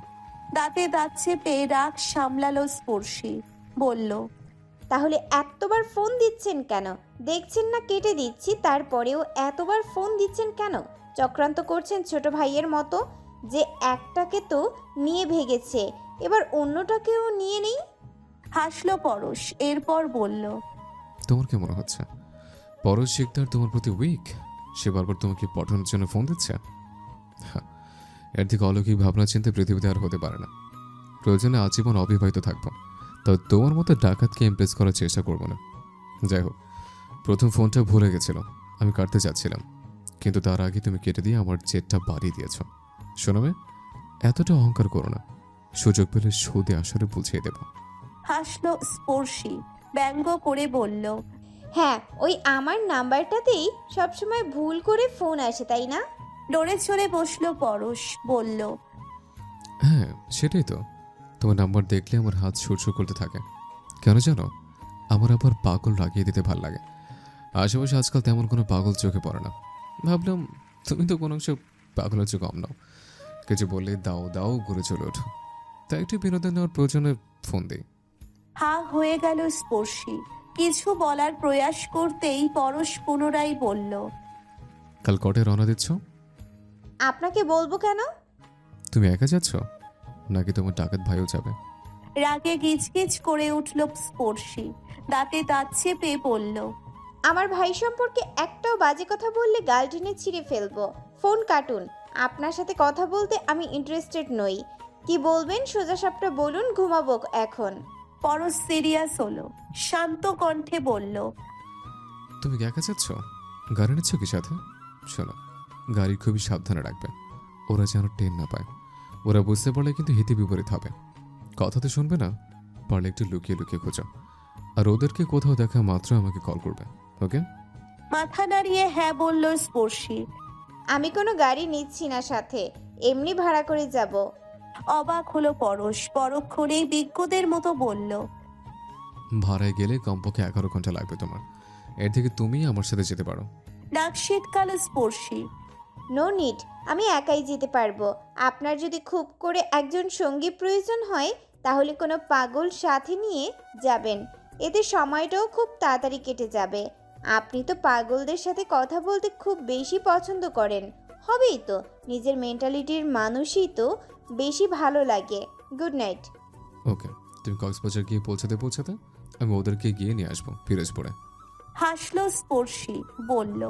দাঁতে দাঁত চেপে রাগ সামলালো স্পর্শী। বলল, তাহলে এতবার ফোন দিচ্ছেন কেন? দেখছেন না কেটে দিচ্ছি, তারপরেও এতবার ফোন দিচ্ছেন কেন? চক্রান্ত করছেন ছোট ভাইয়ের মতো, যে একটাকে তো নিয়ে ভেগেছে, এবার অন্যটাকেও নিয়ে নেই। হাসলো পরশ। এরপর বলল, তোমার কি মনে হচ্ছে পরশ শিকদার তোমার প্রতি উইক? সে বারবার তোমাকে পটানোর জন্য ফোন দিচ্ছে? হ্যাঁ, এর থেকে অলৌকিক ভাবনা চিন্তা পৃথিবীতে আর হতে পারে না। প্রয়োজনে আজীবন অবিবাহিত থাকবো, তবে তোমার মতো ডাকাতকে ইমপ্রেস করার চেষ্টা করবো না। যাই হোক, প্রথম ফোনটা ভুলে গেছিল, আমি কাটতে যাচ্ছিলাম, কিন্তু তার আগে তুমি কেটে দিয়ে আমার জেটটা বাড়িয়ে দিয়েছ। শোনো মেয়ে, এতটা অহংকার করো না, সুযোগ পেলে সুদে আসরে বুঝিয়ে দেব। হাসলো স্পর্শী। ব্যঙ্গ করে বলল, হ্যাঁ, ওই আমার নাম্বারটাতেই সবসময় ভুল করে ফোন আসে, তাই না? নড়ে চড়ে বসলো পরশ। বলল, হ্যাঁ সেটাই তো, তোমার নাম্বার দেখলে আমার হাত সুরসুর করতে থাকে। কেন জানো? আমার আবার পাগল লাগিয়ে দিতে ভাল লাগে। আশেপাশে আজকাল তেমন কোনো পাগল চোখে পড়ে না। ভাবলাম তুমি তো কোনো অংশ পাগলের চোখ কম নাও, কিছু বললে দাও দাও ঘুরে চলে ওঠো, তাই একটু বিনোদন নেওয়ার প্রয়োজনে ফোন দিই। হা হয়ে গেল স্পর্শী। কিছু বলার প্রয়াস করতেই পরশ পুনরায় বলল, কাল কটায় রওনা দিচ্ছ? আপনাকে বলবো কেন? তুমি একা যাচ্ছ নাকি তোমার ডাকাত ভাইও যাবে? রাগে গিজগিজ করে উঠল স্পর্শী। দাঁতে দাঁত চেপে বলল, আমার ভাই সম্পর্কে একটাও বাজে কথা বললে গাল টেনে ছিঁড়ে ফেলবো। ফোন কাটুন, আপনার সাথে কথা বলতে আমি ইন্টারেস্টেড নই। কি বলবেন সোজা সাপটা বলুন, ঘুমাবো এখন। পরশ সিরিয়াস হলো। শান্ত কণ্ঠে বলল, তুমি কি একা যাচ্ছ? গাড়ি নিচ্ছ কি সাথে? শোনো, গাড়ি খুবই সাবধানে রাখবে, ওরা যেন টেন না পায়। ওরা বুঝতে পারলে কিন্তু হিতে বিপরীত হবে। কথা তো শুনবে না, পারলে একটু লুকিয়ে লুকিয়ে খোঁজো, আর ওদেরকে কোথাও দেখা মাত্র আমাকে কল করবে, ওকে? মাথা নাড়িয়ে হ্যাঁ বলল স্পর্শী। আমি কোনো গাড়ি নিচ্ছি না সাথে, এমনি ভাড়া করে যাব। অবাক হলো পরশ। পরক্ষণেই বিজ্ঞদের মতো বলল, ভাড়ায় গেলে কমপক্ষে 11 ঘন্টা লাগবে তোমার, এর থেকে তুমি আমার সাথে যেতে পারো। নাক শীতকাল স্পর্শী। নো নিড, আমি একাই যেতে পারবো। আপনার যদি খুব করে একজন সঙ্গী প্রয়োজন হয়, তাহলে কোনো পাগল সাথে নিয়ে যাবেন, এতে সময়টাও খুব তাড়াতাড়ি কেটে যাবে। আপনি তো পাগলদের সাথে কথা বলতে খুব বেশি পছন্দ করেন, হবেই তো। নিজের মেন্টালিটির মানুষই তো বেশি ভালো লাগে। Good night. ওকে, তুমি কক্সবাজার গিয়ে পৌঁছাতে আমি ওদেরকে গিয়ে নিয়ে আসবো পিরোজপুরে। হাসলো স্পর্শী। বলল,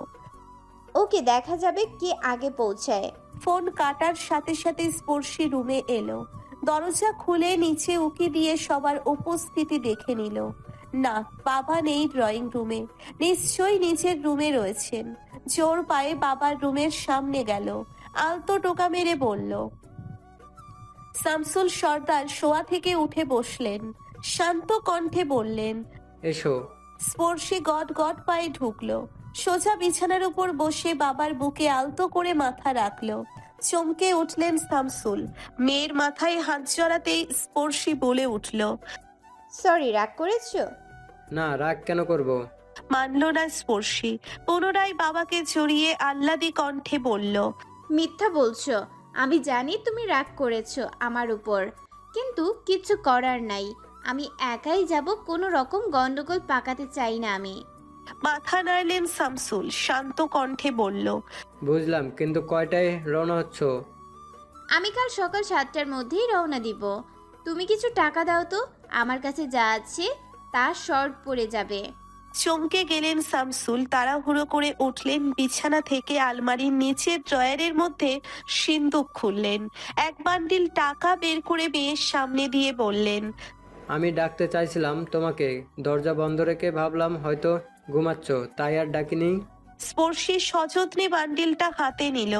ওকে, দেখা যাবে কে আগে পৌঁছায়। ফোন কাটার সাথে সাথে স্পর্শী রুমে এলো। দরজা খুলে নিচে উকি দিয়ে সবার উপস্থিতি দেখে নিল। না, বাবা নেই ড্রয়িং রুমে, নিশ্চয়ই নিচের রুমে রয়েছেন। জোর পায়ে বাবার রুমের সামনে গেল। আলতো টোকা মেরে বলল, শামসুল সর্দার শোয়া থেকে উঠে বসলেন। শান্ত কণ্ঠে বললেন, এসো। স্পর্শী গট গট পায়ে ঢুকলো। সোজা বিছানার উপর বসে বাবার বুকে আলতো করে মাথা রাখলো। চমকে উঠলেন শামসুল। মেয়ের মাথায় হাত জড়াতেই স্পর্শী বলে উঠল, সরি, রাগ করেছো? না, রাগ কেন করব? মানল না স্পর্শী। পুনরায় বাবাকে জড়িয়ে আহ্লাদি কণ্ঠে বলল, মিথ্যা বলছো। আমি জানি তুমি রাগ করেছো আমার উপর, কিন্তু কিছু করার নাই। আমি একাই যাব, কোনো রকম গন্ডগোল পাকাতে চাই না আমি। মাথা নাড়লেন শামসুল, শান্ত কণ্ঠে বলল, বুঝলাম, কিন্তু কয়টায় রওনা হচ্ছ? আমি কাল সকাল 7টার মধ্যেই রওনা দিব। তুমি কিছু টাকা দাও তো, আমার কাছে যা আছে তা শর্ট পড়ে যাবে। চমকে গেলেন শামসুল, তাড়াহুড়ো করে উঠলেন, বিছানা থেকে আলমারির নিচের ড্রয়ারের মধ্যে সিন্দুক খুললেন, এক বান্ডিল টাকা বের করে মেয়ের সামনে দিয়ে বললেন, আমি ডাকতে চাইছিলাম তোমাকে, দরজা বন্ধ রেখে ভাবলাম হয়তো ঘুমাচ্ছ, তাই আর ডাকিনি। স্পর্শী সযত্নে বান্ডিলটা হাতে নিল,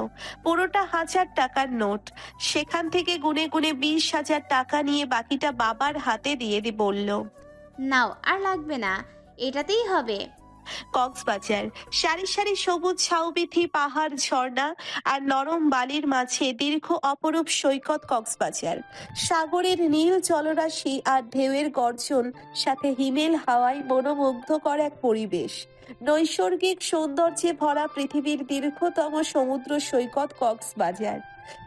পুরোটা 1000 টাকার নোট। সেখান থেকে গুনে গুনে 20,000 টাকা নিয়ে বাকিটা বাবার হাতে দিয়ে বলল, নাও, আর লাগবে না, এটাতেই হবে। কক্সবাজার। সারি সারি সবুজ ছাউবিথি, পাহাড়, ঝর্ণা আর নরম বালির মাঝে দীর্ঘ অপরূপ সৈকত কক্সবাজার। সাগরের নীল জলরাশি আর ঢেউয়ের গর্জন, সাথে হিমেল হাওয়ায় মনোমুগ্ধকর এক পরিবেশ। নৈসর্গিক সৌন্দর্যে ভরা পৃথিবীর দীর্ঘতম সমুদ্র সৈকত কক্সবাজার।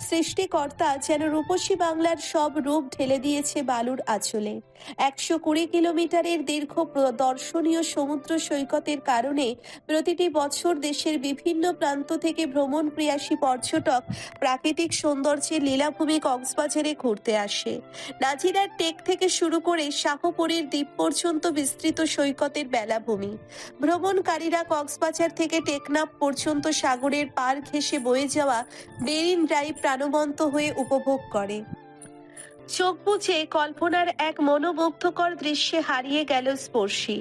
সৃষ্টিকর্তা যেন রূপসী বাংলার সব রূপ ঢেলে দিয়েছে বালুর আঁচলে। 120 কিলোমিটারের দীর্ঘ দর্শনীয় সমুদ্র সৈকতের কারণে প্রতিটি বছর দেশের বিভিন্ন প্রান্ত থেকে ভ্রমণ প্রিয়াসী পর্যটক প্রাকৃতিক সৌন্দর্যের লীলাভূমি কক্সবাজারে ঘুরতে আসে। নাজিরার টেক থেকে শুরু করে শাহপরীর দ্বীপ পর্যন্ত বিস্তৃত সৈকতের বেলাভূমি। ভ্রমণকারীরা কক্সবাজার থেকে টেকনাফ পর্যন্ত সাগরের পার ঘেঁষে বয়ে যাওয়া মেরিন ড্রাইভ প্রাণবন্ত হয়ে উপভোগ করে। চোখ বুজে কল্পনার এক মনোমুগ্ধকর দৃশ্যে হারিয়ে গেল স্পর্শী।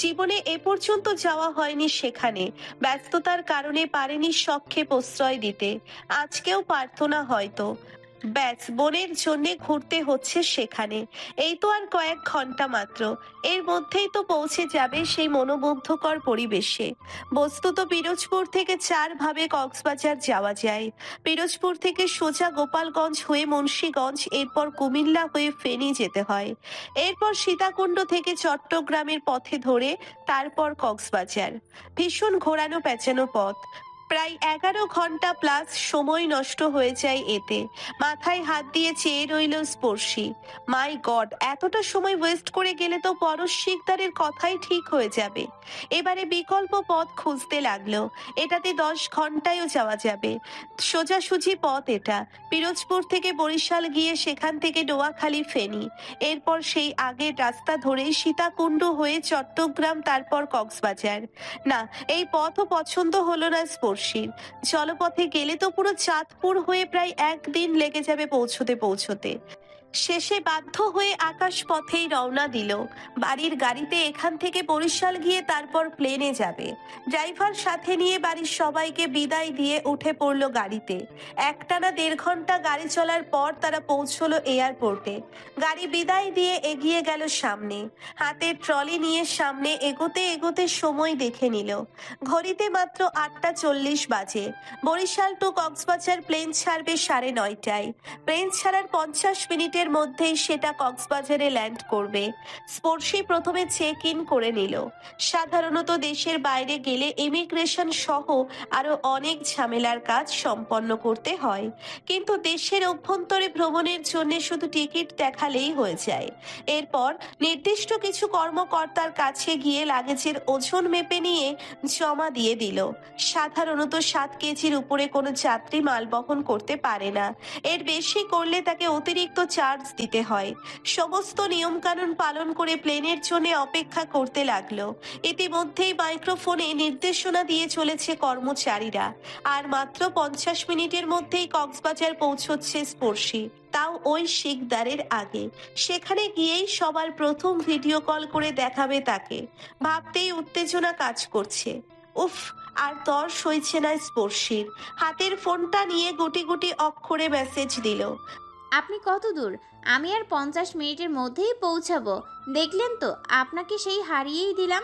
জীবনে এ পর্যন্ত যাওয়া হয়নি সেখানে, ব্যস্ততার কারণে পারেনি শখে প্রশ্রয় দিতে, আজকেও পারতো না হয়তো। ব্যাস, বোনের জন্য ঘুরতে হচ্ছে সেখানে। এই তো আর কয়েক ঘন্টা মাত্র, এর মধ্যেই তো পৌঁছে যাবে সেই মনোমুগ্ধকর পরিবেশে। বস্তুত পিরোজপুর থেকে 4 ভাবে কক্সবাজার যাওয়া যায়। পিরোজপুর থেকে সোজা গোপালগঞ্জ হয়ে মুন্সিগঞ্জ, এরপর কুমিল্লা হয়ে ফেনী যেতে হয়। এরপর সীতাকুণ্ড থেকে চট্টগ্রামের পথে ধরে তারপর কক্সবাজার। ভীষণ ঘোরানো পেঁচানো পথ, প্রায় 11 ঘন্টা প্লাস সময় নষ্ট হয়ে যায় এতে। মাথায় হাত দিয়ে চেয়ে রইল স্পর্শী। মাই গড, এতটা সময় ওয়েস্ট করে গেলে তো পরশ শিকদারের কথাই ঠিক হয়ে যাবে। এবারে বিকল্প পথ খুঁজতে লাগলো, এটাতে 10 ঘন্টায়ও যাওয়া যাবে। সোজাসুজি পথ এটা, পিরোজপুর থেকে বরিশাল গিয়ে সেখান থেকে নোয়াখালী, ফেনী, এরপর সেই আগের রাস্তা ধরে সীতাকুণ্ড হয়ে চট্টগ্রাম, তারপর কক্সবাজার। না, এই পথও পছন্দ হলো না স্পর্শীর। জলপথে গেলে তো পুরো চাঁদপুর হয়ে প্রায় 1 দিন লেগে যাবে পৌঁছতে। শেষে বাধ্য হয়ে আকাশ পথেই রওনা দিল। বাড়ির গাড়িতে এখান থেকে বরিশাল গিয়ে তারপর প্লেনে যাবে। ড্রাইভার সাথে নিয়ে বাড়ির সবাইকে বিদায় দিয়ে উঠে পড়লো গাড়িতে। একটানা 1.5 ঘন্টা গাড়ি চলার পর তারা পৌঁছলো এয়ারপোর্টে। গাড়ি বিদায় দিয়ে এগিয়ে গেল সামনে, হাতে ট্রলি নিয়ে সামনে এগোতে এগোতে সময় দেখে নিল। ঘড়িতে মাত্র 8:40 বাজে। বরিশাল টু কক্সবাজার প্লেন ছাড়বে 9:30টায়। প্লেন ছাড়ার 50 মিনিটের মধ্যেই সেটা কক্সবাজারে ল্যান্ড করবে। স্পর্শী প্রথমে চেক ইন করে নিল। সাধারণত দেশের বাইরে গেলে ইমিগ্রেশন সহ আরো অনেক ঝামেলার কাজ সম্পন্ন করতে হয়, কিন্তু দেশের অভ্যন্তরে ভ্রমণের জন্য শুধু টিকিট দেখালেই হয়ে যায়। এরপর নির্দিষ্ট কিছু কর্মকর্তার কাছে গিয়ে লাগেজের ওজন মেপে নিয়ে জমা দিয়ে দিল। সাধারণত 7 কেজির উপরে কোনো যাত্রী মাল বহন করতে পারে না, এর বেশি করলে তাকে অতিরিক্ত চার্জ দিতে হয়। সমস্ত নিয়মকানুন পালন করে প্লেনের জন্য অপেক্ষা করতে লাগলো। ইতিমধ্যেই মাইক্রোফোনে নির্দেশনা দিয়ে চলেছে কর্মচারীরা। আর মাত্র 50 মিনিটের মধ্যেই কক্সবাজার পৌঁছচ্ছে স্পর্শী, তাও ওই শিকদারের আগে। সেখানে গিয়েই সবার প্রথম ভিডিও কল করে দেখাবে তাকে। ভাবতেই উত্তেজনা কাজ করছে। উফ, আর তর সইছে না স্পর্শীর। হাতের ফোনটা নিয়ে গুটি গুটি অক্ষরে মেসেজ দিল, আপনি কত দূর? আমি আর 50 মিনিটের মধ্যেই পৌঁছাবো। দেখলেন তো, আপনাকে সেই হারিয়েই দিলাম।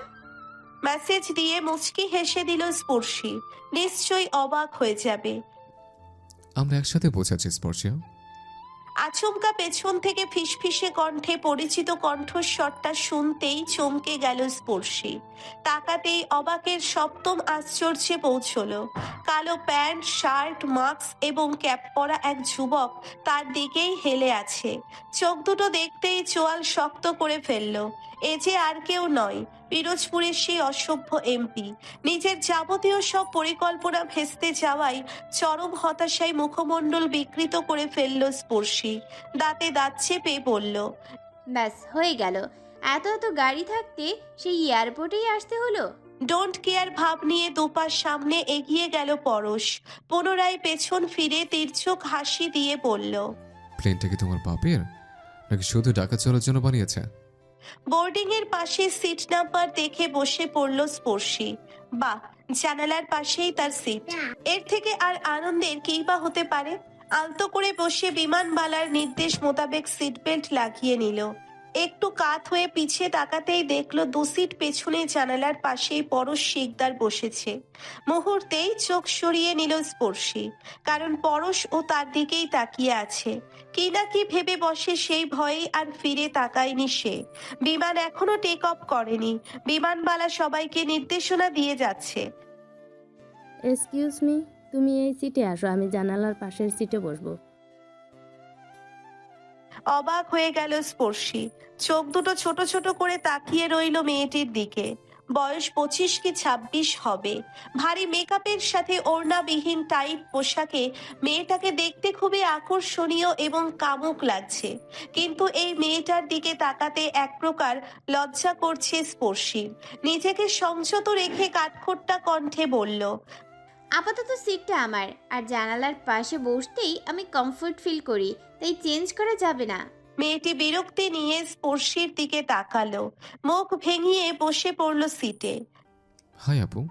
মেসেজ দিয়ে মুচকি হেসে দিল স্পর্শী। নিশ্চয়ই অবাক হয়ে যাবে। আমরা একসাথে পৌঁছাচ্ছি স্পর্শিয়া। আচমকা পেছন থেকে ফিসফিসে কণ্ঠে পরিচিত কণ্ঠস্বরটা শুনতেই চমকে গেল স্পর্শী। তাকাতেই অবাকের সপ্তম আশ্চর্যে পৌঁছলো। কালো প্যান্ট, শার্ট, মাস্ক এবং ক্যাপ পরা এক যুবক তার দিকেই হেলে আছে। চোখ দুটো দেখতেই চোয়াল শক্ত করে ফেললো। এ যে আর কেউ নয়, পিরোজপুরের সেই অসভ্য এমপি নিজের যাবতীয় সব পরিকল্পনা ভেস্তে যাওয়ায় চরম হতাশায় মুখমণ্ডল বিকৃত করে ফেলল স্পর্শী। দাঁতে দাঁত চেপে বলল, ব্যাস হয়ে গেল। এত এত গাড়ি থাকতে সেই এয়ারপোর্টেই আসতে হলো। ডোন্ট কেয়ার ভাব নিয়ে দুপার সামনে এগিয়ে গেল পরশ। পুনরায় পেছন ফিরে তীর্যক হাসি দিয়ে বলল, প্লেনটা কি তোমার বাপের, নাকি শুধু ঢাকা চলার জন্য বানিয়েছে? বোর্ডিং এর পাশে সিট নাম্বার দেখে বসে পড়ল স্পর্শী। বাহ, জানালার পাশেই তার সিট। এর থেকে আর আনন্দের কী বা হতে পারে। আলতো করে বসে বিমানবালার নির্দেশ মোতাবেক সিট বেল্ট লাগিয়ে নিল। একটু কাত হয়ে পিছে তাকাতেই দেখলো 2 সিট পেছনে জানালার পাশেই পরশ শিকদার বসেছে। মুহূর্তেই চোখ সরিয়ে নিল স্পর্শী, কারণ পরশ ও তার দিকেই তাকিয়ে আছে। কি না কি ভেবে বসে সেই ভয়েই আর ফিরে তাকায়নি সে। বিমান এখনো টেক অফ করেনি। বিমানবালা সবাইকে নির্দেশনা দিয়ে যাচ্ছে। এক্সকিউজ মি, তুমি এই সিটে আসো, আমি জানালার পাশের সিটে বসবো। অবাক হয়ে গেল স্পর্শী। চোখ দুটো ছোট ছোট করে তাকিয়ে রইল মেয়েটির দিকে। বয়স 25 কি 26 হবে। ভারী মেকআপের সাথে ওড়নাবিহীন টাইট পোশাকে মেয়েটাকে দেখতে খুবই আকর্ষণীয় এবং কামুক লাগছে। কিন্তু এই মেয়েটার দিকে তাকাতে এক প্রকার লজ্জা করছে স্পর্শীর। নিজেকে সংযত রেখে কাঠখোট্টা কণ্ঠে বলল, আপাতত সিটটা আমার, আর জানালার পাশে বসতেই আমি কমফোর্ট ফিল করি, তাই চেঞ্জ করা যাবে না। মেয়েটি বিরক্তি নিয়ে স্পর্শীর দিকে তাকালো, মুখ ভেঙিয়ে বসে পড়ল সিটে। হাই আপু।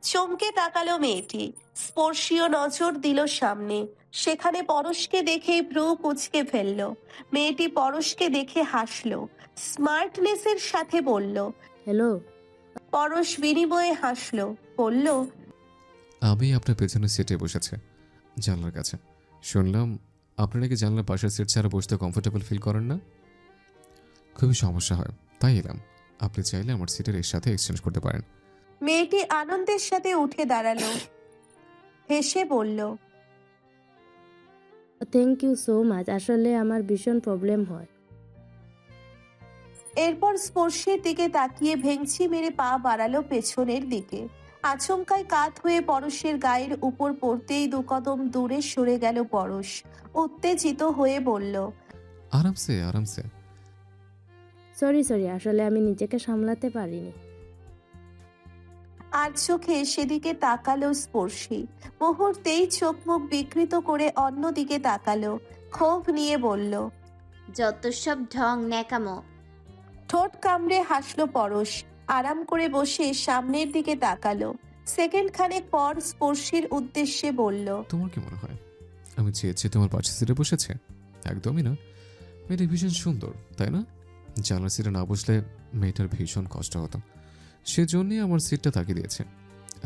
চমকে তাকালো মেয়েটি। স্পর্শীয় নজর দিল সামনে। সেখানে পরশকে দেখেই ভ্রু কুঁচকে ফেলল। মেয়েটি পরশকে দেখে হাসলো, স্মার্টনেসের সাথে বলল। হ্যালো। পরশ বিনিময়ে হাসলো, বলল, আমি আপনার পেছনের সিটে বসেছি, জানলার কাছে। শুনলাম আপনি নাকি জানলার পাশের সিট ছাড়া বসতে কমফোর্টেবল ফিল করেন না। খুবই সমস্যা হয়, তাই এলাম। আপনি চাইলে আমার সিটের এর সাথে এক্সচেঞ্জ করতে পারেন। মেয়েটি আনন্দের সাথে উঠে দাঁড়ালো, হেসে বলল, থ্যাংক ইউ সো মাচ, আসলে আমার ভীষণ প্রবলেম হয়। এরপর স্পর্শের দিকে তাকিয়ে ভেংচি মেরে পা বাড়ালো পেছনের দিকে। আচমকায় কাত হয়ে পরশের গায়ের উপর পড়তেই 2 কদম দূরে সরে গেল পরশ। উত্তেজিত হয়ে বলল, আরামসে আরামসে। সরি, আসলে আমি নিজেকে সামলাতে পারিনি। আর চোখে সেদিকে তাকালো স্পর্শী। মুহূর্তেই চোখ মুখ বিকৃত করে অন্যদিকে তাকালো। ক্ষোভ নিয়ে বলল, যত সব ঢং ন্যাকামো। ঠোঁট কামড়ে হাসলো পরশ। আরাম করে বসে সামনের দিকে তাকালো। সেকেন্ড খানেক পর স্পর্শীর উদ্দেশ্যে বলল, তোমার কি মনে হয় আমি চেয়েছি তোমার পাশের সিটে বসেছে? একদমই না। মেয়েটা ভীষণ সুন্দর, তাই না? জানলার সিটে না বসলে মেয়েটার ভীষণ কষ্ট হতো, সেজন্যই আমার সিটটা তাকিয়ে দিয়েছে।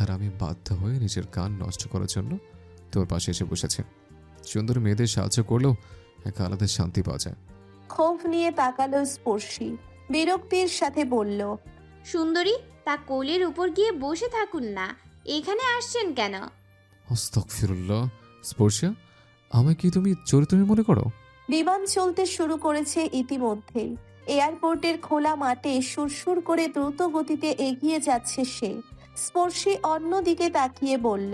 আর আমি বাধ্য হয়ে নিজের কান নষ্ট করার জন্য তোর পাশে এসে বসেছে। সুন্দর মেয়েদের সাহায্য করলেও এক আলাদা শান্তি পাওয়া যায়। ক্ষোভ নিয়ে তাকালো স্পর্শী। বিরক্তির সাথে বলল, সুন্দরী, তা কোলের উপর গিয়ে বসে থাকুন না, এখানে আসছেন কেন? আস্তাগফিরুল্লাহ। স্পর্শা, আমায় কি তুমি চরিত্রের মনে করো? বিমান চলতে শুরু করেছে ইতিমধ্যেই। এয়ারপোর্টের খোলা মাঠে সুরসুর করে দ্রুত গতিতে এগিয়ে যাচ্ছে সে। স্পর্শী অন্যদিকে তাকিয়ে বলল,